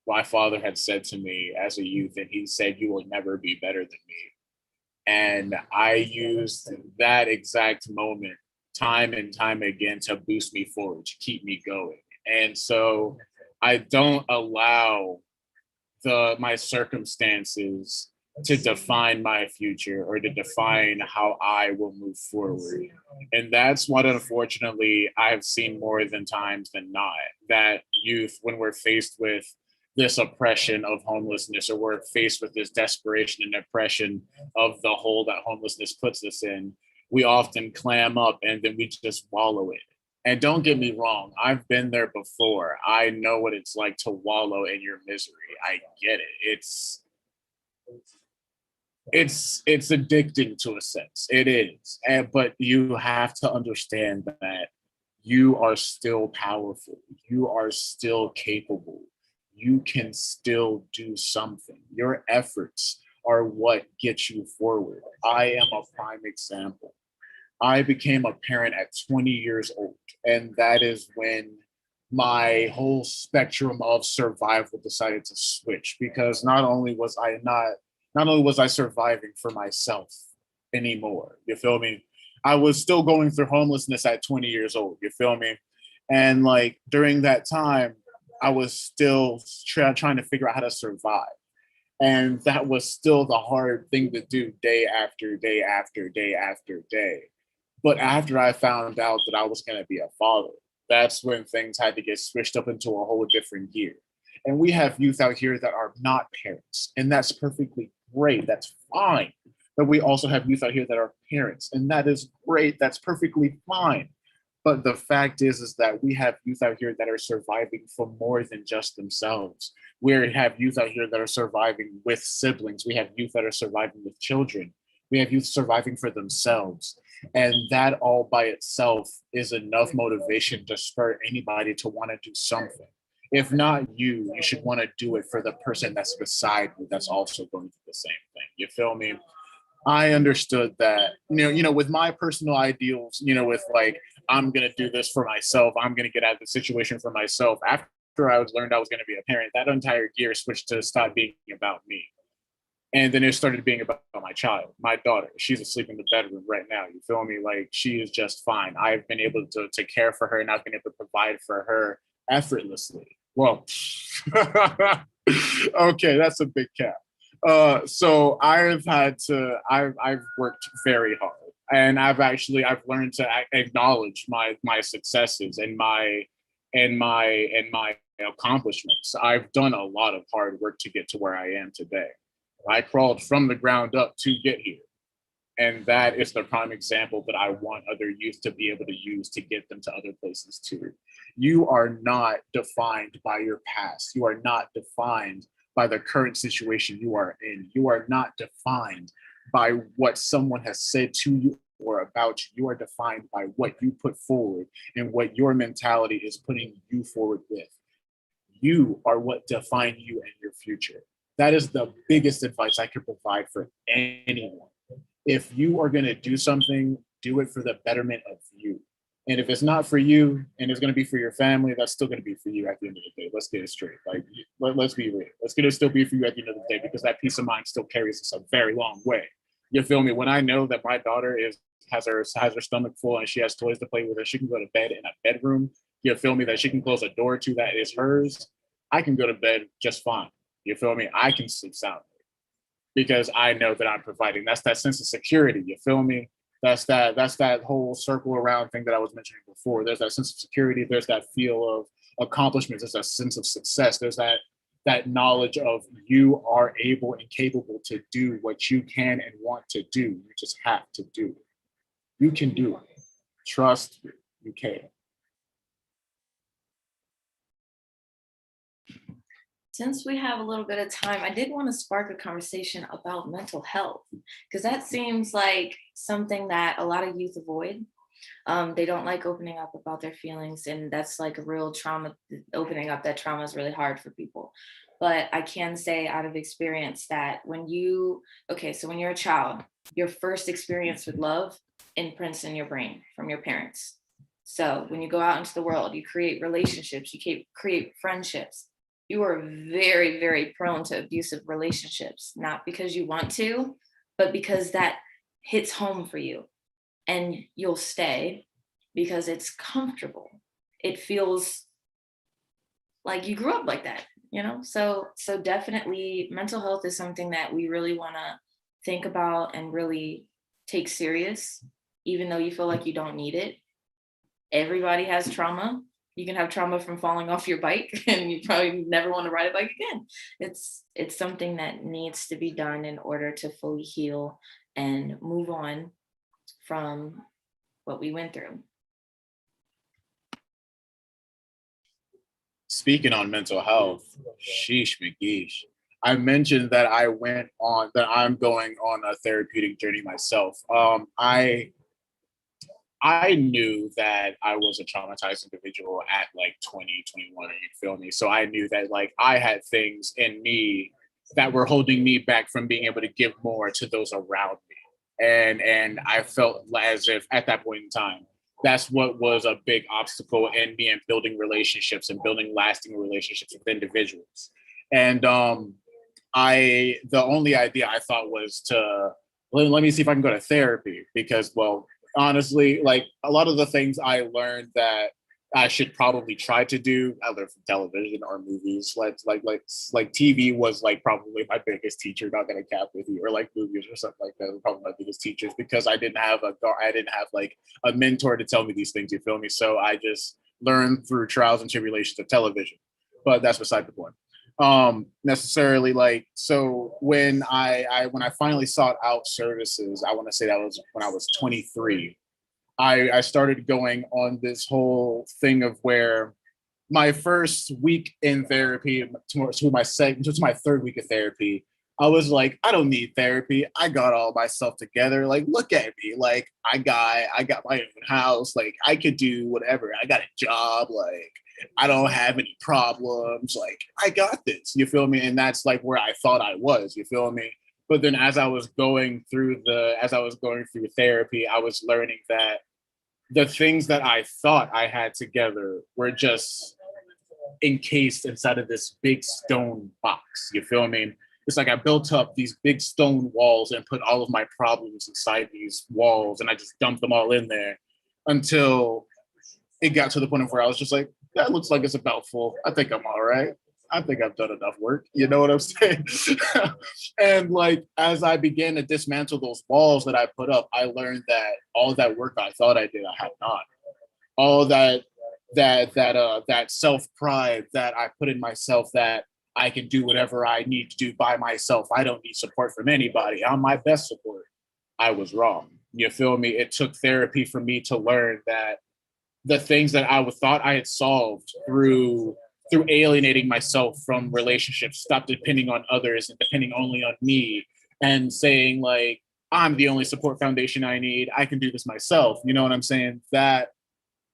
my father had said to me as a youth, and he said, "You will never be better than me." And I used that exact moment time and time again to boost me forward, to keep me going. And so I don't allow my circumstances to define my future or to define how I will move forward. And that's what, unfortunately, I've seen more than times than not, that youth, when we're faced with this oppression of homelessness, or we're faced with this desperation and oppression of the hole that homelessness puts us in, we often clam up and then we just wallow in it. And don't get me wrong, I've been there before. I know what it's like to wallow in your misery. I get it. It's addicting to a sense. It is. But you have to understand that you are still powerful. You are still capable. You can still do something. Your efforts are what gets you forward. I am a prime example. I became a parent at 20 years old, and that is when my whole spectrum of survival decided to switch, because not only was I surviving for myself anymore, you feel me? I was still going through homelessness at 20 years old, you feel me? And like during that time, I was still trying to figure out how to survive. And that was still the hard thing to do day after day after day after day. But after I found out that I was going to be a father, that's when things had to get switched up into a whole different gear. And we have youth out here that are not parents, and that's perfectly great. That's fine. But we also have youth out here that are parents, and that is great. That's perfectly fine. But the fact is that we have youth out here that are surviving for more than just themselves. We have youth out here that are surviving with siblings. We have youth that are surviving with children. We have youth surviving for themselves. And that all by itself is enough motivation to spur anybody to want to do something. If not you, you should want to do it for the person that's beside you that's also going through the same thing. You feel me? I understood that, with my personal ideals, with like, I'm going to do this for myself. I'm going to get out of the situation for myself. After I learned I was going to be a parent, that entire gear switched to stop being about me. And then it started being about my child, my daughter. She's asleep in the bedroom right now. You feel me? Like, she is just fine. I've been able to care for her, and I've been able to provide for her effortlessly. Well, okay, that's a big cap. So I've worked very hard, and I've learned to acknowledge my successes and my accomplishments. I've done a lot of hard work to get to where I am today. I crawled from the ground up to get here. And that is the prime example that I want other youth to be able to use to get them to other places too. You are not defined by your past. You are not defined by the current situation you are in. You are not defined by what someone has said to you or about you. You are defined by what you put forward and what your mentality is putting you forward with. You are what define you and your future. That is the biggest advice I could provide for anyone. If you are going to do something, do it for the betterment of you. And if it's not for you and it's going to be for your family, that's still going to be for you at the end of the day. Let's get it straight. Like, let's be real. It's going to still be for you at the end of the day, because that peace of mind still carries us a very long way. You feel me? When I know that my daughter is has her stomach full and she has toys to play with, or she can go to bed in a bedroom, you feel me, that she can close a door to that is hers, I can go to bed just fine. You feel me? I can sleep soundly because I know that I'm providing. That's that sense of security. You feel me? That's that whole circle around thing that I was mentioning before. There's that sense of security. There's that feel of accomplishment. There's that sense of success. There's that knowledge of you are able and capable to do what you can and want to do. You just have to do it. You can do it. Trust me, you can. Since we have a little bit of time, I did want to spark a conversation about mental health, because that seems like something that a lot of youth avoid. They don't like opening up about their feelings, and that's like a real trauma. Opening up that trauma is really hard for people. But I can say out of experience that when you're a child, your first experience with love imprints in your brain from your parents. So when you go out into the world, you create relationships, you create friendships. You are very, very prone to abusive relationships, not because you want to, but because that hits home for you. And you'll stay because it's comfortable. It feels like you grew up like that, you know? So definitely mental health is something that we really want to think about and really take serious, even though you feel like you don't need it. Everybody has trauma. You can have trauma from falling off your bike and you probably never want to ride a bike again. It's something that needs to be done in order to fully heal and move on from what we went through. Speaking on mental health, sheesh McGeesh. I mentioned that I'm going on a therapeutic journey myself. I knew that I was a traumatized individual at like 20, 21, you feel me? So I knew that like I had things in me that were holding me back from being able to give more to those around me. And I felt as if at that point in time, that's what was a big obstacle in me and building relationships and building lasting relationships with individuals. And the only idea I thought was to, let me see if I can go to therapy because, well, honestly, like a lot of the things I learned that I should probably try to do, either from television or movies, like TV was like probably my biggest teacher, not gonna cap with you, or like movies or something like that were probably my biggest teachers because I didn't have like a mentor to tell me these things, you feel me? So I just learned through trials and tribulations of television, but that's beside the point. Necessarily like, so when I finally sought out services, I want to say that was when I was 23. I started going on this whole thing of where my first week in therapy to my third week of therapy, I was like, I don't need therapy. I got all myself together. Like, look at me. Like, I got my own house. Like, I could do whatever. I got a job. Like, I don't have any problems. Like, I got this. You feel me? And that's like where I thought I was. You feel me? But then as I was going through therapy, I was learning that the things that I thought I had together were just encased inside of this big stone box. You feel me? It's like I built up these big stone walls and put all of my problems inside these walls, and I just dumped them all in there until it got to the point of where I was just like, that looks like it's about full. I think I'm all right. I think I've done enough work. You know what I'm saying? And like, as I began to dismantle those walls that I put up, I learned that all that work I thought I did, I had not. All that self-pride that I put in myself, that I can do whatever I need to do by myself. I don't need support from anybody. I'm my best support. I was wrong. You feel me? It took therapy for me to learn that the things that I thought I had solved through alienating myself from relationships, stop depending on others and depending only on me, and saying like, I'm the only support foundation I need. I can do this myself. You know what I'm saying? That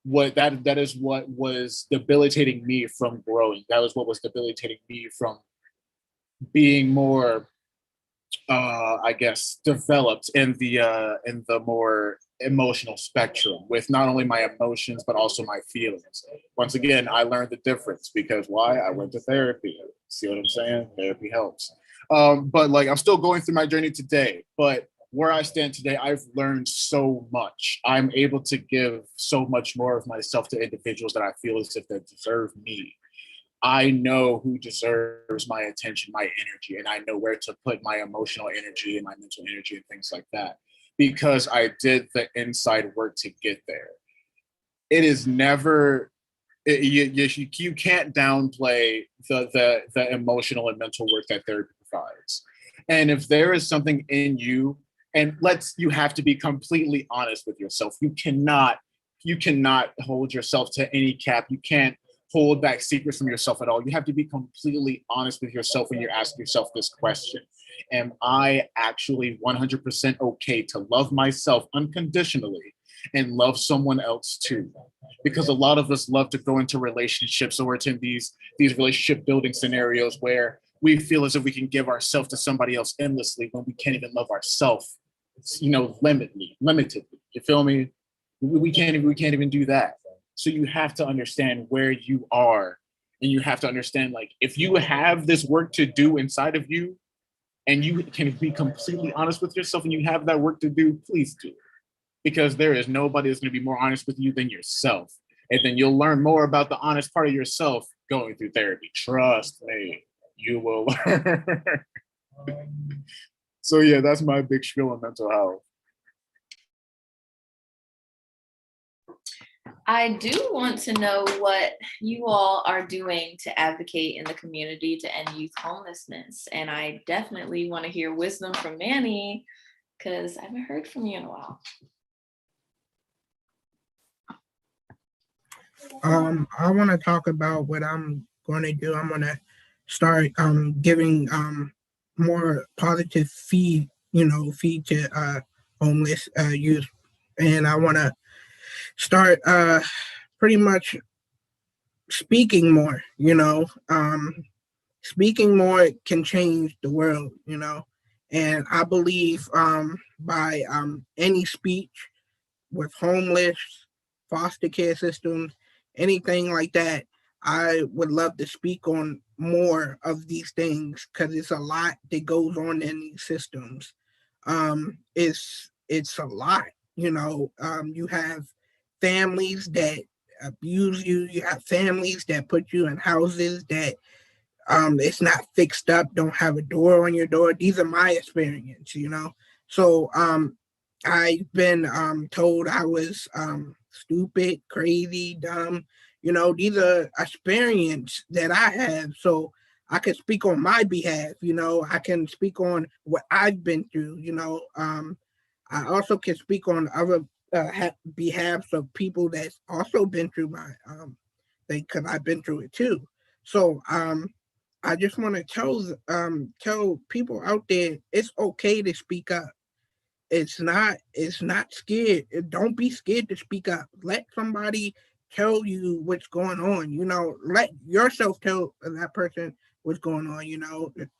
is what was debilitating me from growing. That was what was debilitating me from being more, I guess, developed in the more emotional spectrum with not only my emotions but also my feelings. Once again, I learned the difference because why? I went to therapy. See what I'm saying? Therapy helps. But like, I'm still going through my journey today. But where I stand today, I've learned so much. I'm able to give so much more of myself to individuals that I feel as if they deserve me. I know who deserves my attention, my energy, and I know where to put my emotional energy and my mental energy and things like that, because I did the inside work to get there. It is never, you can't downplay the emotional and mental work that therapy provides. And if there is something in you, and you have to be completely honest with yourself. You cannot hold yourself to any cap. You can't hold back secrets from yourself at all. You have to be completely honest with yourself when you're asking yourself this question. Am I actually 100% okay to love myself unconditionally and love someone else too? Because a lot of us love to go into relationships or to these relationship building scenarios where we feel as if we can give ourselves to somebody else endlessly when we can't even love ourselves, limitedly. You feel me? We can't even do that. So you have to understand where you are, and you have to understand, like, if you have this work to do inside of you and you can be completely honest with yourself and you have that work to do, please do it. Because there is nobody that's going to be more honest with you than yourself. And then you'll learn more about the honest part of yourself going through therapy. Trust me, you will learn. So yeah, that's my big spiel on mental health. I do want to know what you all are doing to advocate in the community to end youth homelessness. And I definitely want to hear wisdom from Manny, because I haven't heard from you in a while. I want to talk about what I'm going to do. I'm going to start giving more positive feed to homeless youth, and I want to start pretty much speaking more. Speaking more can change the world. And I believe by any speech with homeless, foster care systems, anything like that, I would love to speak on more of these things because it's a lot that goes on in these systems. It's a lot. You have families that abuse you. You have families that put you in houses that it's not fixed up, don't have a door on your door. These are my experience. So I've been told I was stupid, crazy, dumb. These are experience that I have. So I can speak on my behalf. I can speak on what I've been through. I also can speak on other behalves of people that's also been through my thing, because I've been through it too. So I just want to tell people out there, it's okay to speak up. It's not scared. Don't be scared to speak up. Let somebody tell you what's going on. Let yourself tell that person what's going on.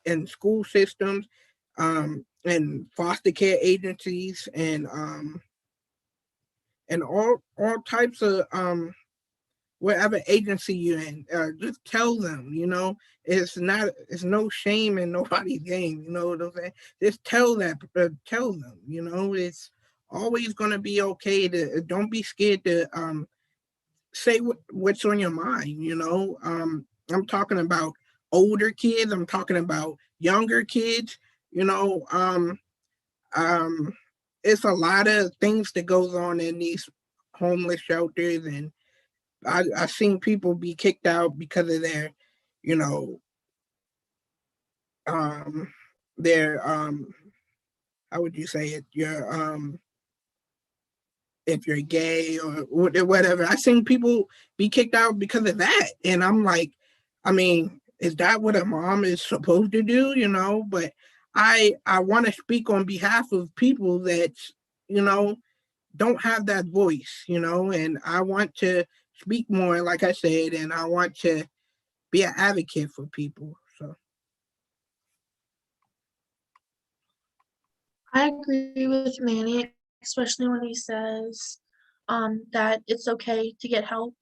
In school systems, and foster care agencies, and all types of whatever agency you're in, just tell them. It's no shame in nobody's game. You know what I'm saying? Just tell them. It's always going to be okay to, don't be scared to say what's on your mind. I'm talking about older kids. I'm talking about younger kids. It's a lot of things that goes on in these homeless shelters, and I've seen people be kicked out because of their, their how would you say it? If you're gay or whatever. I've seen people be kicked out because of that, and I'm like, is that what a mom is supposed to do? But I want to speak on behalf of people that don't have that voice, and I want to speak more, like I said, and I want to be an advocate for people. So I agree with Manny, especially when he says that it's okay to get help.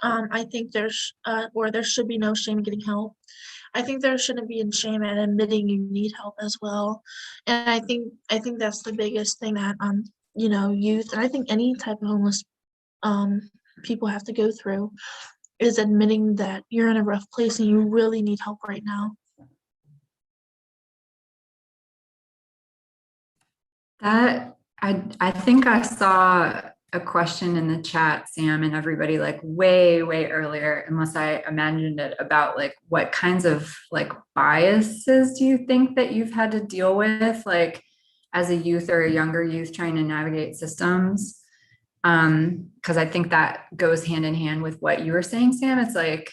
I think there should be no shame in getting help. I think there shouldn't be any shame in admitting you need help as well. And I think that's the biggest thing that youth, and I think any type of homeless people have to go through, is admitting that you're in a rough place and you really need help right now. That I think I saw a question in the chat, Sam, and everybody, like way earlier, unless I imagined it, about like what kinds of like biases do you think that you've had to deal with, like as a youth or a younger youth trying to navigate systems? Because I think that goes hand in hand with what you were saying, Sam. It's like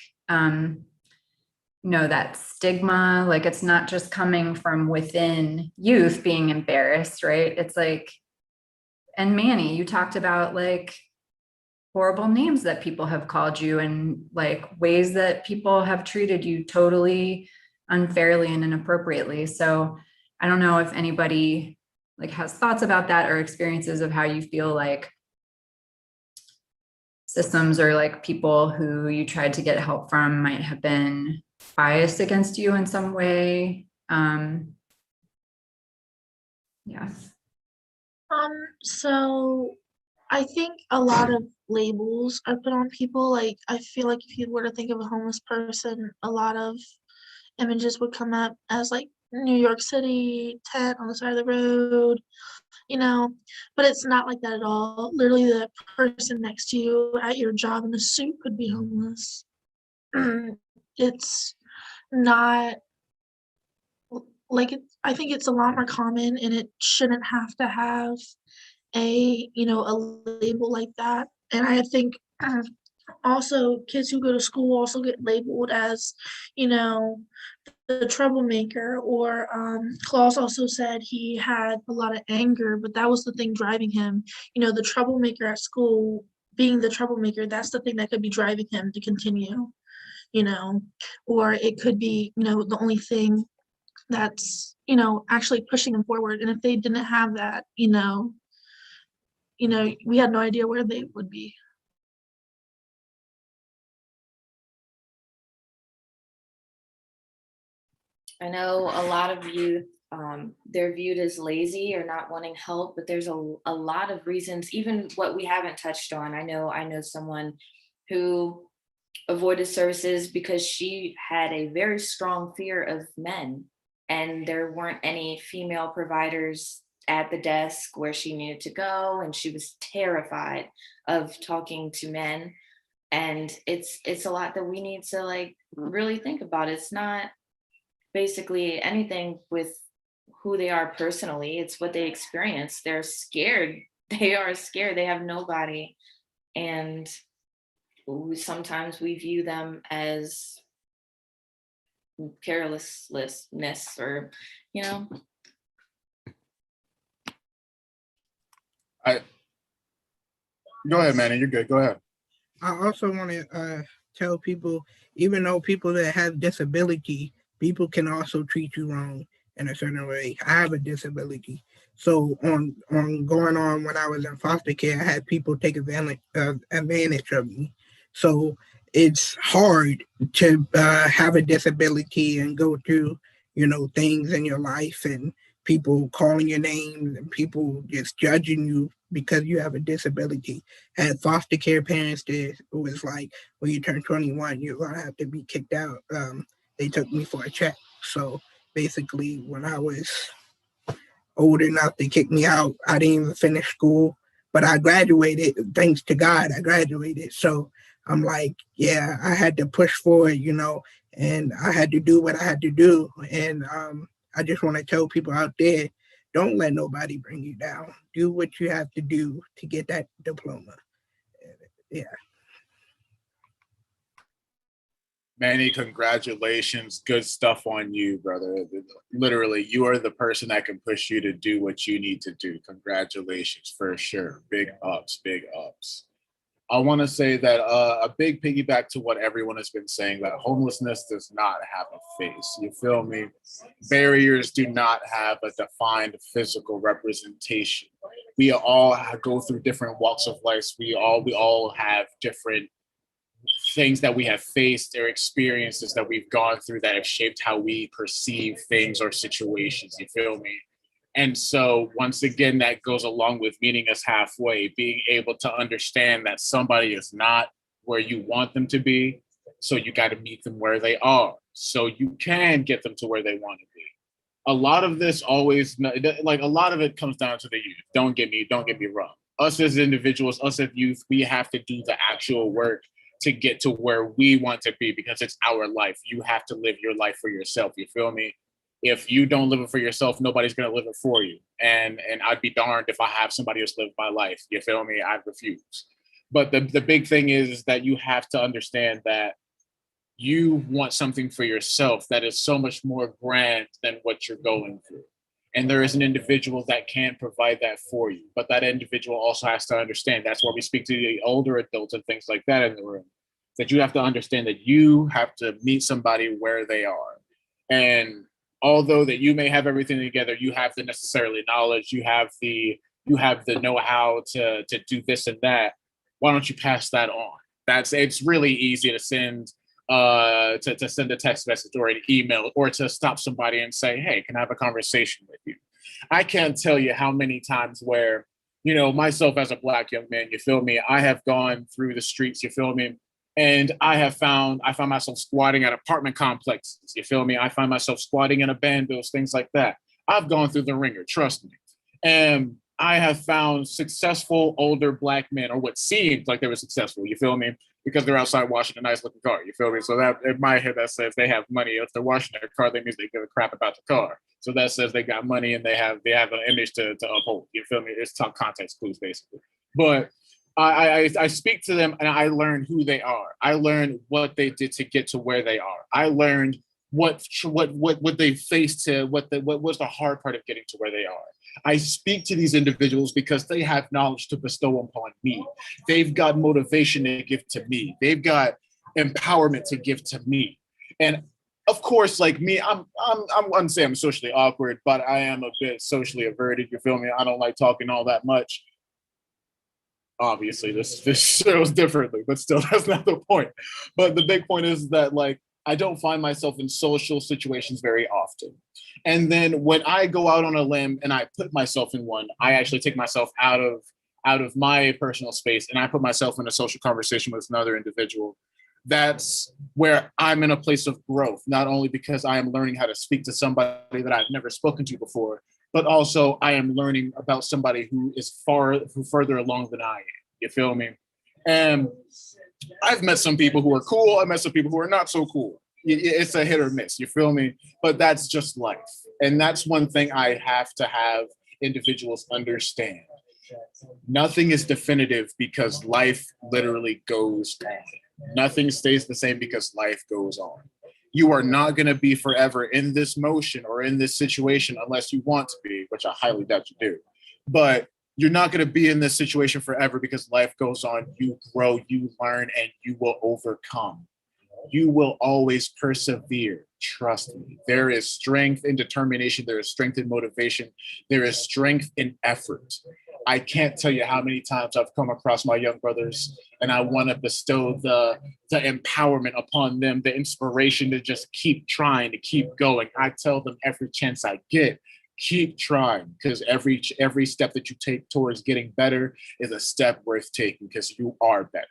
that stigma, like it's not just coming from within youth being embarrassed, right? It's like, and Manny, you talked about like horrible names that people have called you and like ways that people have treated you totally unfairly and inappropriately. So I don't know if anybody like has thoughts about that or experiences of how you feel like systems or like people who you tried to get help from might have been biased against you in some way. Yeah. So I think a lot of labels are put on people. Like, I feel like if you were to think of a homeless person, a lot of images would come up as like New York City, tent on the side of the road, but it's not like that at all. Literally, the person next to you at your job in a suit could be homeless. It's not like I think it's a lot more common, and it shouldn't have to have a label like that. And I think also kids who go to school also get labeled as the troublemaker, or Klause also said he had a lot of anger, but that was the thing driving him. The troublemaker at school, being the troublemaker, that's the thing that could be driving him to continue, or it could be the only thing that's actually pushing them forward. And if they didn't have that, we had no idea where they would be. I know a lot of youth, they're viewed as lazy or not wanting help, but there's a lot of reasons, even what we haven't touched on. I know someone who avoided services because she had a very strong fear of men, and there weren't any female providers at the desk where she needed to go, and she was terrified of talking to men. And it's a lot that we need to like really think about. It's not basically anything with who they are personally, it's what they experience. They're scared. They are scared. They have nobody. And sometimes we view them as carelessness, or Go ahead, Manny. You're good. Go ahead. I also want to tell people, even though people that have disability, people can also treat you wrong in a certain way. I have a disability. So on going on when I was in foster care, I had people take advantage of me. So it's hard to have a disability and go through, things in your life, and people calling your name and people just judging you because you have a disability. Had foster care parents that it was like, when you turn 21, you're gonna have to be kicked out. They took me for a check. So basically, when I was old enough to kick me out, I didn't even finish school, but I graduated. Thanks to God, I graduated. So I'm like, yeah, I had to push forward, and I had to do what I had to do. And I just want to tell people out there, don't let nobody bring you down. Do what you have to do to get that diploma. Yeah. Manny, congratulations. Good stuff on you, brother. Literally, you are the person that can push you to do what you need to do. Congratulations, for sure. Big ups, big ups. I want to say that a big piggyback to what everyone has been saying, that homelessness does not have a face. You feel me? Barriers do not have a defined physical representation. We all go through different walks of life. We all have different things that we have faced or experiences that we've gone through that have shaped how we perceive things or situations, you feel me? And so once again, that goes along with meeting us halfway, being able to understand that somebody is not where you want them to be. So you got to meet them where they are so you can get them to where they want to be. A lot of this always, like a lot of it comes down to the youth. Don't get me wrong. Us as individuals, us as youth, we have to do the actual work to get to where we want to be because it's our life. You have to live your life for yourself. You feel me? If you don't live it for yourself, nobody's going to live it for you. And I'd be darned if I have somebody else live my life. You feel me? I refuse. But the big thing is that you have to understand that you want something for yourself that is so much more grand than what you're going through. And there is an individual that can provide that for you. But that individual also has to understand. That's why we speak to the older adults and things like that in the room. That you have to understand that you have to meet somebody where they are. And although that you may have everything together, you have the necessarily knowledge, you have the know-how to do this and that. Why don't you pass that on? It's really easy to send to send a text message or an email or to stop somebody and say, hey, can I have a conversation with you? I can't tell you how many times where, you know, myself as a Black young man, you feel me? I have gone through the streets, you feel me? And I found myself squatting at apartment complexes, you feel me? I find myself squatting in abandos, things like that. I've gone through the ringer, trust me. And I have found successful older Black men, or what seemed like they were successful, you feel me? Because they're outside washing a nice looking car, you feel me? So that in my head, that says they have money. If they're washing their car, that means they give a crap about the car. So that says they got money and they have an image to uphold, you feel me? It's top context clues, basically. But I speak to them and I learn who they are. I learn what they did to get to where they are. I learned what they faced to what was the hard part of getting to where they are. I speak to these individuals because they have knowledge to bestow upon me. They've got motivation to give to me. They've got empowerment to give to me. And of course, like me, I'm wouldn't say I'm socially awkward, but I am a bit socially averted. You feel me? I don't like talking all that much. Obviously, this shows differently, but still, that's not the point. But the big point is that, like, I don't find myself in social situations very often. And then when I go out on a limb and I put myself in one, I actually take myself out of my personal space and I put myself in a social conversation with another individual. That's where I'm in a place of growth, not only because I am learning how to speak to somebody that I've never spoken to before, but also I am learning about somebody who is further along than I am. You feel me? And I've met some people who are cool. I've met some people who are not so cool. It's a hit or miss, you feel me? But that's just life. And that's one thing I have to have individuals understand. Nothing is definitive because life literally goes on. Nothing stays the same because life goes on. You are not going to be forever in this motion or in this situation unless you want to be, which I highly doubt you do. But you're not going to be in this situation forever because life goes on. You grow, you learn, and you will overcome. You will always persevere. Trust me. There is strength in determination. There is strength in motivation. There is strength in effort. I can't tell you how many times I've come across my young brothers and I want to bestow the empowerment upon them, the inspiration to just keep trying, to keep going. I tell them every chance I get, keep trying, because every step that you take towards getting better is a step worth taking because you are better.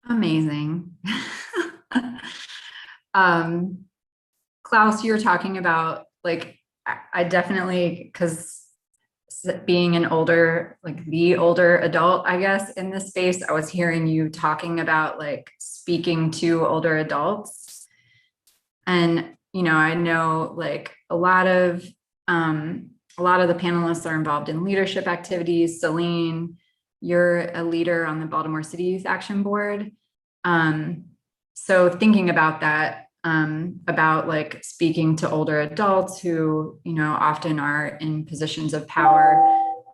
Amazing. Klause, you were talking about, like, I definitely, because being an older, like the older adult, I guess, in this space, I was hearing you talking about like speaking to older adults. And, you know, I know like a lot of the panelists are involved in leadership activities. Celine, you're a leader on the Baltimore City Youth Action Board. So thinking about that, about like speaking to older adults who, you know, often are in positions of power.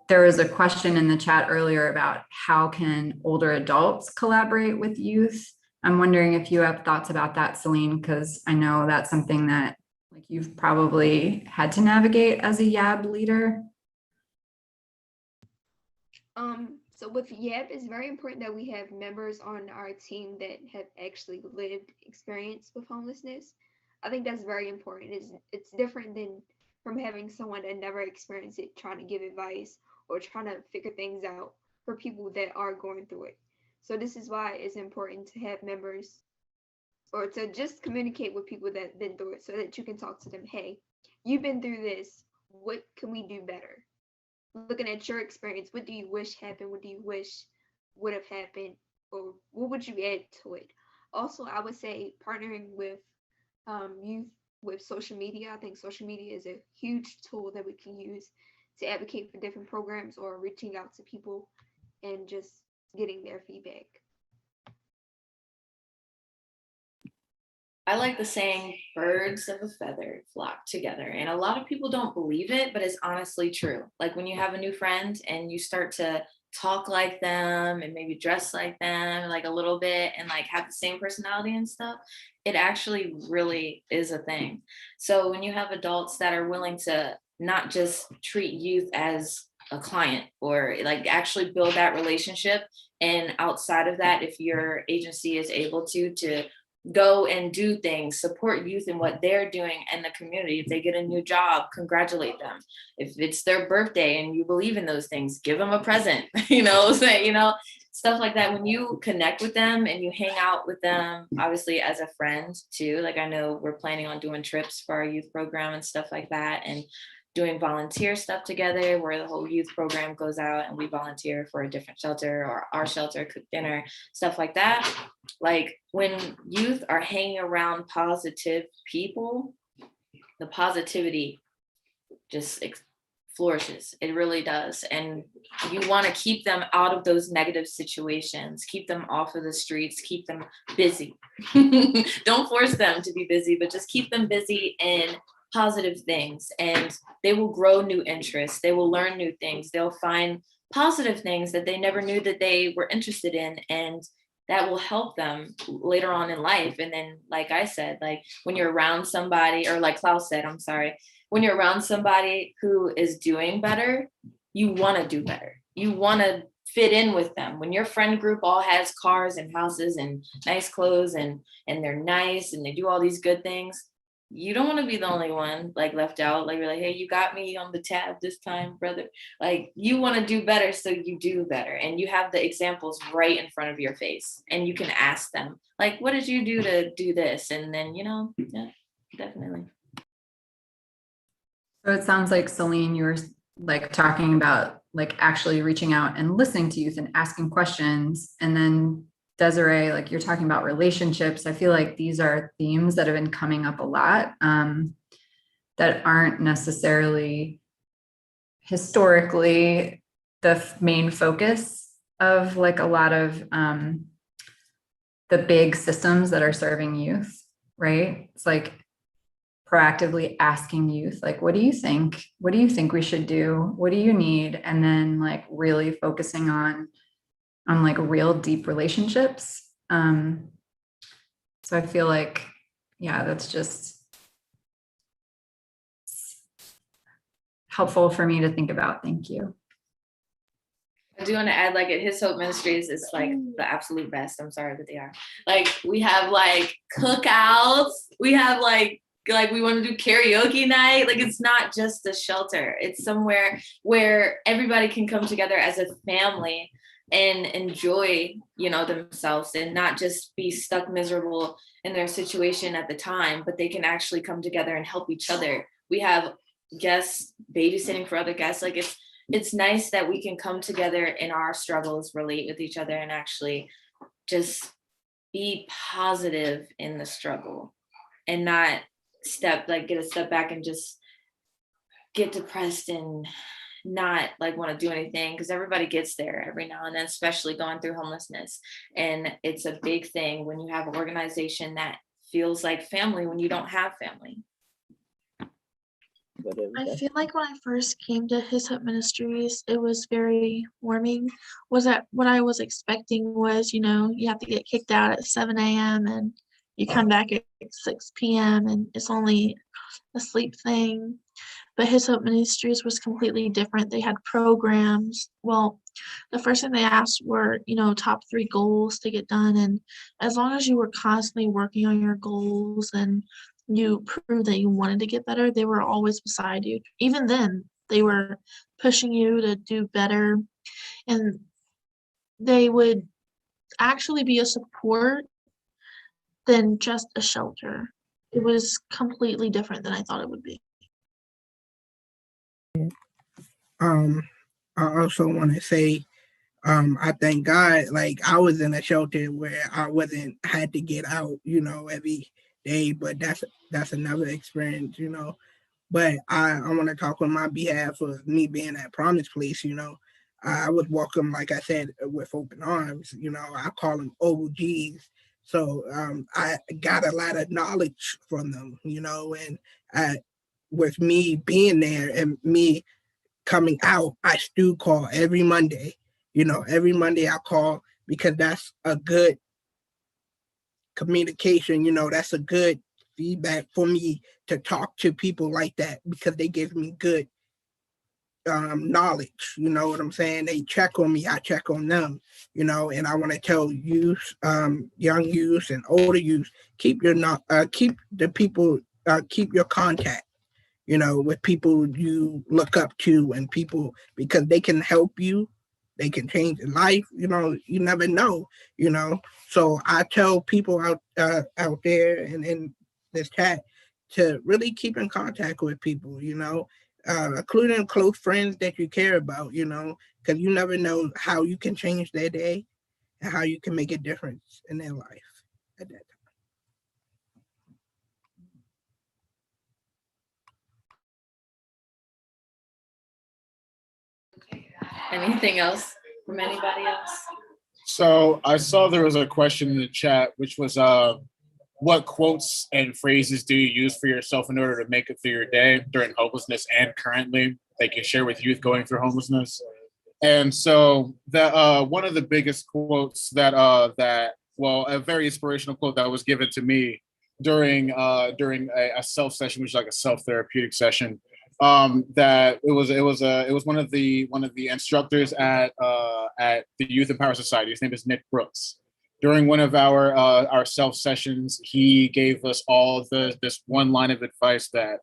There was a question in the chat earlier about how can older adults collaborate with youth. I'm wondering if you have thoughts about that, Celine, because I know that's something that like you've probably had to navigate as a YAB leader. So with YAP, it's very important that we have members on our team that have actually lived experience with homelessness. I think that's very important. It's different than from having someone that never experienced it trying to give advice or trying to figure things out for people that are going through it. So this is why it's important to have members or to just communicate with people that have been through it so that you can talk to them. Hey, you've been through this. What can we do better? Looking at your experience, what do you wish happened? What do you wish would have happened? Or what would you add to it? Also, I would say partnering with youth with social media. I think social media is a huge tool that we can use to advocate for different programs or reaching out to people and just getting their feedback. I like the saying, birds of a feather flock together. And a lot of people don't believe it, but it's honestly true. Like when you have a new friend and you start to talk like them and maybe dress like them like a little bit and like have the same personality and stuff, it actually really is a thing. So when you have adults that are willing to not just treat youth as a client or like actually build that relationship, and outside of that, if your agency is able to go and do things, support youth in what they're doing in the community. If they get a new job, congratulate them. If it's their birthday and you believe in those things, give them a present, stuff like that. When you connect with them and you hang out with them, obviously as a friend too, like I know we're planning on doing trips for our youth program and stuff like that, and doing volunteer stuff together where the whole youth program goes out and we volunteer for a different shelter or our shelter, cook dinner, stuff like that. Like when youth are hanging around positive people, the positivity just flourishes. It really does. And you want to keep them out of those negative situations, keep them off of the streets, keep them busy. Don't force them to be busy, but just keep them busy in positive things, and they will grow new interests. They will learn new things. They'll find positive things that they never knew that they were interested in, and that will help them later on in life. And then, like I said, like when you're around somebody, or like Klause said, I'm sorry, when you're around somebody who is doing better, you want to do better. You want to fit in with them. When your friend group all has cars and houses and nice clothes and they're nice and they do all these good things, you don't want to be the only one like left out. Like you're like, hey, you got me on the tab this time, brother. Like you want to do better, so you do better. And you have the examples right in front of your face. And you can ask them, like, what did you do to do this? And then, yeah, definitely. So it sounds like, Celine, you were like talking about like actually reaching out and listening to youth and asking questions. And then Desiree, like you're talking about relationships. I feel like these are themes that have been coming up a lot that aren't necessarily historically the main focus of like a lot of the big systems that are serving youth, right? It's like proactively asking youth, like, what do you think? What do you think we should do? What do you need? And then like really focusing on like real deep relationships. So I feel like, yeah, that's just helpful for me to think about. Thank you. I do want to add, like at His Hope Ministries, it's like the absolute best. I'm sorry that they are. Like we have like cookouts. We have like we want to do karaoke night. Like it's not just a shelter. It's somewhere where everybody can come together as a family and enjoy, themselves, and not just be stuck miserable in their situation at the time, but they can actually come together and help each other. We have guests babysitting for other guests. Like it's nice that we can come together in our struggles, relate with each other, and actually just be positive in the struggle and not get a step back and just get depressed and not like want to do anything, because everybody gets there every now and then, especially going through homelessness. And it's a big thing when you have an organization that feels like family when you don't have family. I feel like when I first came to His Hope Ministries, it was very warming. Was that what I was expecting was, you have to get kicked out at 7 a.m. and you come back at 6 p.m. and it's only a sleep thing. But His Hope Ministries was completely different. They had programs. Well, the first thing they asked were, top 3 goals to get done. And as long as you were constantly working on your goals and you proved that you wanted to get better, they were always beside you. Even then, they were pushing you to do better. And they would actually be a support than just a shelter. It was completely different than I thought it would be. I also want to say, I thank God, like I was in a shelter where I wasn't had to get out, every day, but that's another experience, But I want to talk on my behalf of me being at Promise Place, I was welcomed, like I said, with open arms, I call them OGs. So I got a lot of knowledge from them, and with me being there and me coming out, I still call every Monday. Every Monday I call because that's a good communication. That's a good feedback for me to talk to people like that because they give me good knowledge. You know what I'm saying? They check on me, I check on them. And I want to tell youth, young youth and older youth, keep the people, keep your contact. With people you look up to and people because they can help you, they can change your life. You never know. So I tell people out there and in this chat to really keep in contact with people. Including close friends that you care about. Because you never know how you can change their day and how you can make a difference in their life at that time. Anything else from anybody else? So I saw there was a question in the chat, which was, what quotes and phrases do you use for yourself in order to make it through your day during hopelessness and currently that you share with youth going through homelessness? And so that one of the biggest quotes a very inspirational quote that was given to me during a self session, which is like a self-therapeutic session. That it was one of the instructors at the Youth and Power Society. His name is Nick Brooks. During one of our self sessions, he gave us all this one line of advice that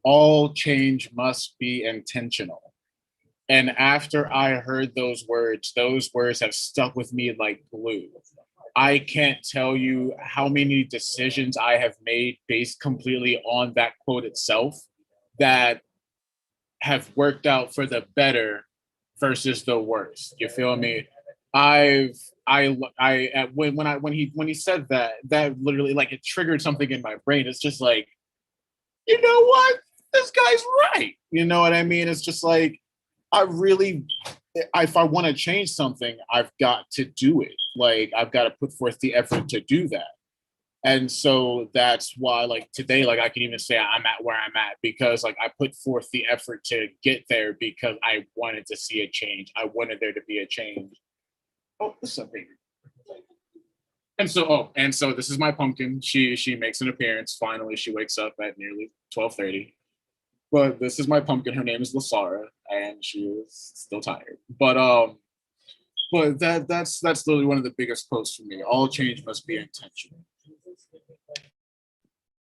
all change must be intentional. And after I heard those words have stuck with me like glue. I can't tell you how many decisions I have made based completely on that quote itself that have worked out for the better versus the worst. You feel me? When he said that literally, like, it triggered something in my brain. It's just like, you know what? This guy's right. You know what I mean? It's just like, if I want to change something, I've got to do it. Like, I've got to put forth the effort to do that. And so that's why, like, today, like, I can even say I'm at where I'm at because, like, I put forth the effort to get there because I wanted to see a change. I wanted there to be a change. Oh, what's up, baby? And so this is my pumpkin. She makes an appearance. Finally, she wakes up at nearly 12:30. But this is my pumpkin. Her name is Lasara, and she is still tired. But that's literally one of the biggest quotes for me. All change must be intentional.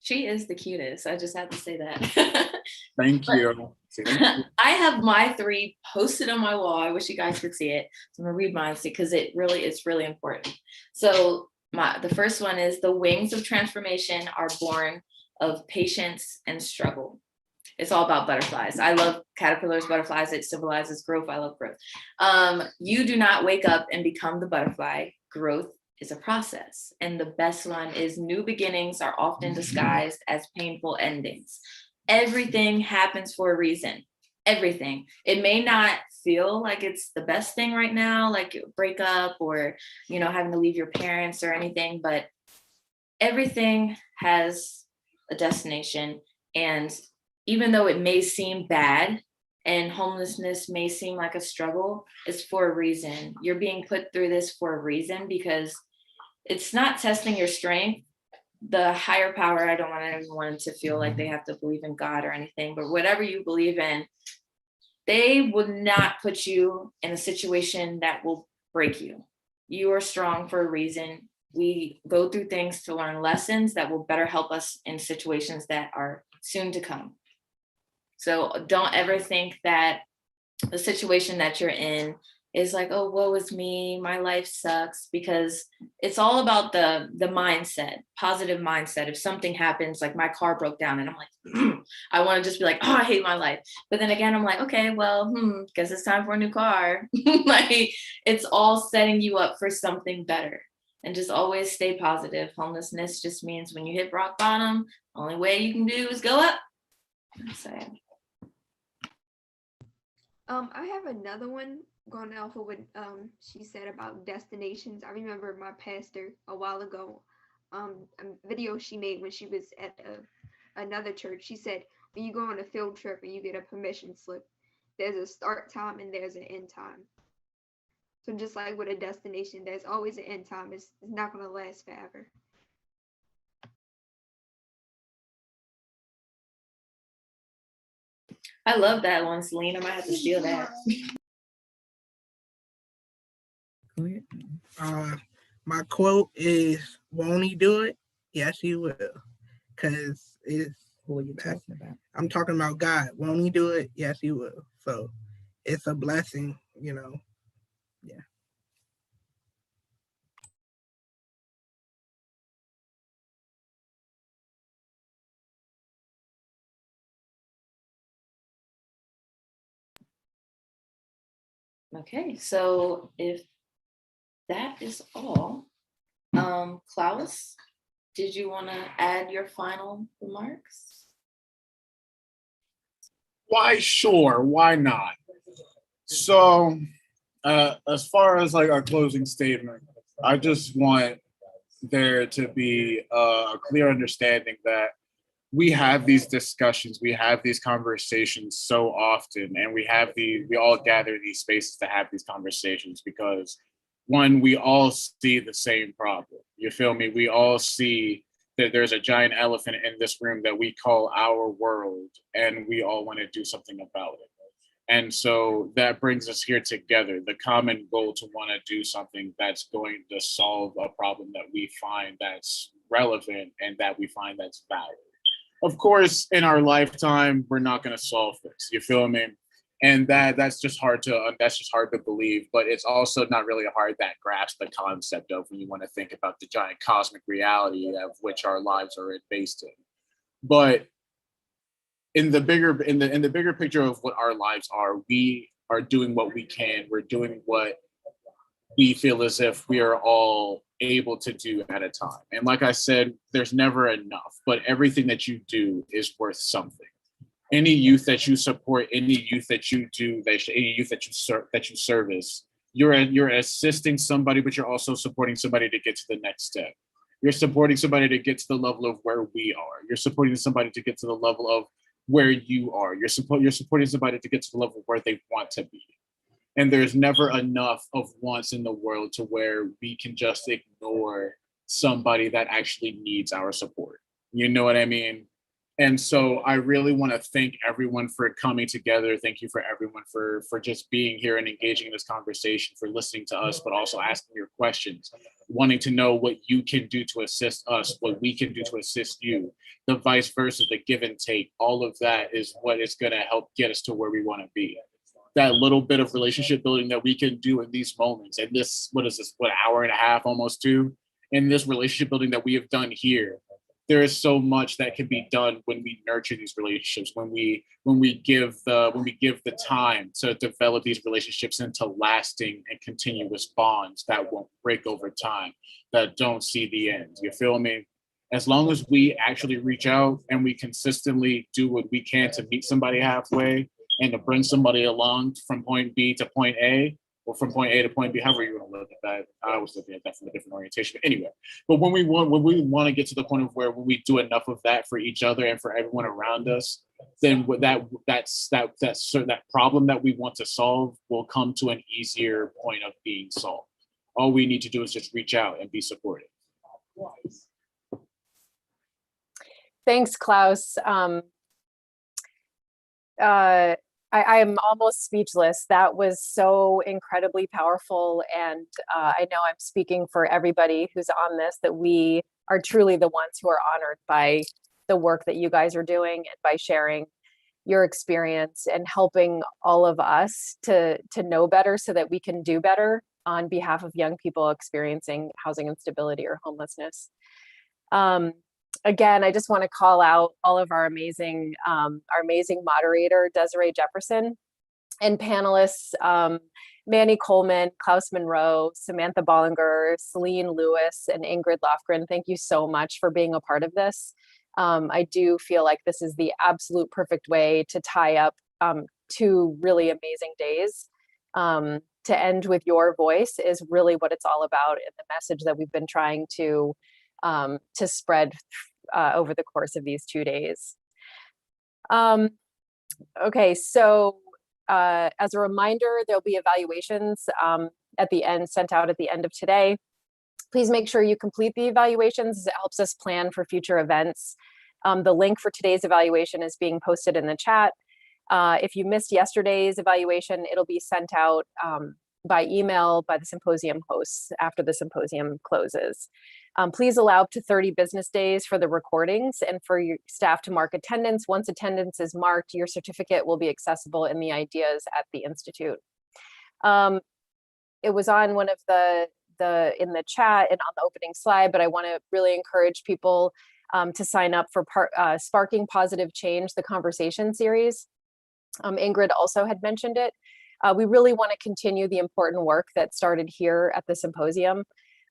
She is the cutest. I just had to say that. Thank you. I have my 3 posted on my wall. I wish you guys could see it. So I'm gonna read mine because it's really important. So the first one is the wings of transformation are born of patience and struggle. It's all about butterflies. I love caterpillars, butterflies. It symbolizes growth. I love growth. You do not wake up and become the butterfly. Growth is a process. And the best one is new beginnings are often disguised as painful endings. Everything happens for a reason. Everything. It may not feel like it's the best thing right now, like a breakup or, having to leave your parents or anything, but everything has a destination. And even though it may seem bad and homelessness may seem like a struggle, it's for a reason. You're being put through this for a reason because it's not testing your strength. the higher power, I don't want anyone to feel like they have to believe in God or anything, but whatever you believe in, they would not put you in a situation that will break you. You are strong for a reason. We go through things to learn lessons that will better help us in situations that are soon to come. So don't ever think that the situation that you're in is like, oh, woe is me, my life sucks, because it's all about the mindset, positive mindset. If something happens, like my car broke down and I'm like, I want to just be like, oh, I hate my life. But then again, I'm like, okay, well, guess it's time for a new car. Like, it's all setting you up for something better. And just always stay positive. Homelessness just means when you hit rock bottom, only way you can do is go up. I'm saying. I have another one going off of what she said about destinations. I remember my pastor a while ago, a video she made when she was at another church. She said, when you go on a field trip and you get a permission slip, there's a start time and there's an end time. So just like with a destination, there's always an end time. It's not going to last forever. I love that one, Celine. I might have to steal that. My quote is, won't he do it? Yes, he will. Because it's, Who are you talking about? I'm talking about God. Won't he do it? Yes, he will. So it's a blessing, you know. Yeah. Okay, so if that is all, Klause, did you want to add your final remarks? Why, sure, why not? So, as far as like our closing statement, I just want there to be a clear understanding that we have these discussions, we have these conversations so often, and we all gather these spaces to have these conversations because one, we all see the same problem. You feel me? We all see that there's a giant elephant in this room that we call our world, and we all want to do something about it. And so that brings us here together, the common goal to want to do something that's going to solve a problem that we find that's relevant and that we find that's valid. Of course, in our lifetime, we're not going to solve this. You feel me? And that's just hard to believe. But it's also not really hard that grasp the concept of when you want to think about the giant cosmic reality of which our lives are based in. But in the bigger picture of what our lives are, we are doing what we can. We're doing what we feel as if we are all able to do at a time. And like I said, there's never enough, but everything that you do is worth something. Any youth that you support, any youth that you do, any youth that you service, you're assisting somebody, but you're also supporting somebody to get to the next step. You're supporting somebody to get to the level of where we are. You're supporting somebody to get to the level of where you are. You're supporting somebody to get to the level where they want to be. And there's never enough of wants in the world to where we can just ignore somebody that actually needs our support. You know what I mean? And so I really want to thank everyone for coming together. Thank you for everyone for just being here and engaging in this conversation, for listening to us, but also asking your questions, wanting to know what you can do to assist us, what we can do to assist you, the vice versa, the give and take. All of that is what is going to help get us to where we want to be. That little bit of relationship building that we can do in these moments, and this, hour and a half, almost 2, in this relationship building that we have done here. There is so much that can be done when we nurture these relationships, when we give the time to develop these relationships into lasting and continuous bonds that won't break over time, that don't see the end. You feel me? As long as we actually reach out and we consistently do what we can to meet somebody halfway and to bring somebody along from point B to point A, or from point A to point B, however you want to look at that. I was looking at that from a different orientation. But anyway, but when we want to get to the point of where when we do enough of that for each other and for everyone around us, then that problem that we want to solve will come to an easier point of being solved. All we need to do is just reach out and be supportive. Thanks, Klaus. I am almost speechless. That was so incredibly powerful. And I know I'm speaking for everybody who's on this, that we are truly the ones who are honored by the work that you guys are doing and by sharing your experience and helping all of us to know better so that we can do better on behalf of young people experiencing housing instability or homelessness. Again, I just want to call out all of our amazing moderator, Desiree Jefferson, and panelists, Manny Coleman, Klause Monroe, Samantha Bollinger, Celine Lewis, and Ingrid Löfgren. Thank you so much for being a part of this. I do feel like this is the absolute perfect way to tie up 2 really amazing days. To end with your voice is really what it's all about, and the message that we've been trying to spread over the course of these 2 days. Okay, so as a reminder, there'll be evaluations at the end, sent out at the end of today. Please make sure you complete the evaluations, as it helps us plan for future events. The link for today's evaluation is being posted in the chat. If you missed yesterday's evaluation, it'll be sent out by email by the symposium hosts after the symposium closes. Please allow up to 30 business days for the recordings and for your staff to mark attendance. Once attendance is marked, your certificate will be accessible in the ideas at the Institute. It was on one of in the chat and on the opening slide, but I want to really encourage people to sign up for Sparking Positive Change, the conversation series. Ingrid also had mentioned it. We really want to continue the important work that started here at the symposium.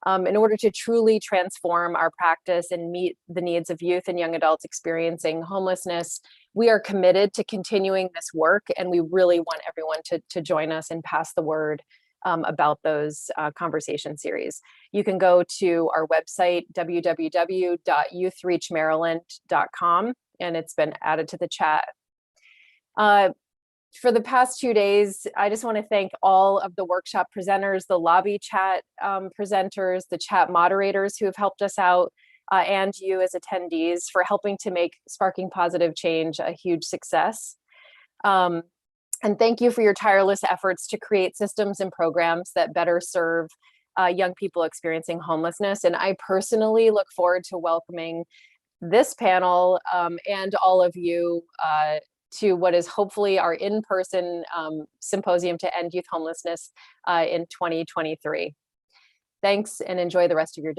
In order to truly transform our practice and meet the needs of youth and young adults experiencing homelessness, we are committed to continuing this work, and we really want everyone to join us and pass the word about those conversation series. You can go to our website, www.youthreachmaryland.com, and it's been added to the chat. For the past 2 days, I just want to thank all of the workshop presenters, the lobby chat presenters, the chat moderators who have helped us out, and you as attendees for helping to make Sparking Positive Change a huge success. And thank you for your tireless efforts to create systems and programs that better serve young people experiencing homelessness. And I personally look forward to welcoming this panel and all of you to what is hopefully our in-person symposium to end youth homelessness in 2023. Thanks, and enjoy the rest of your day.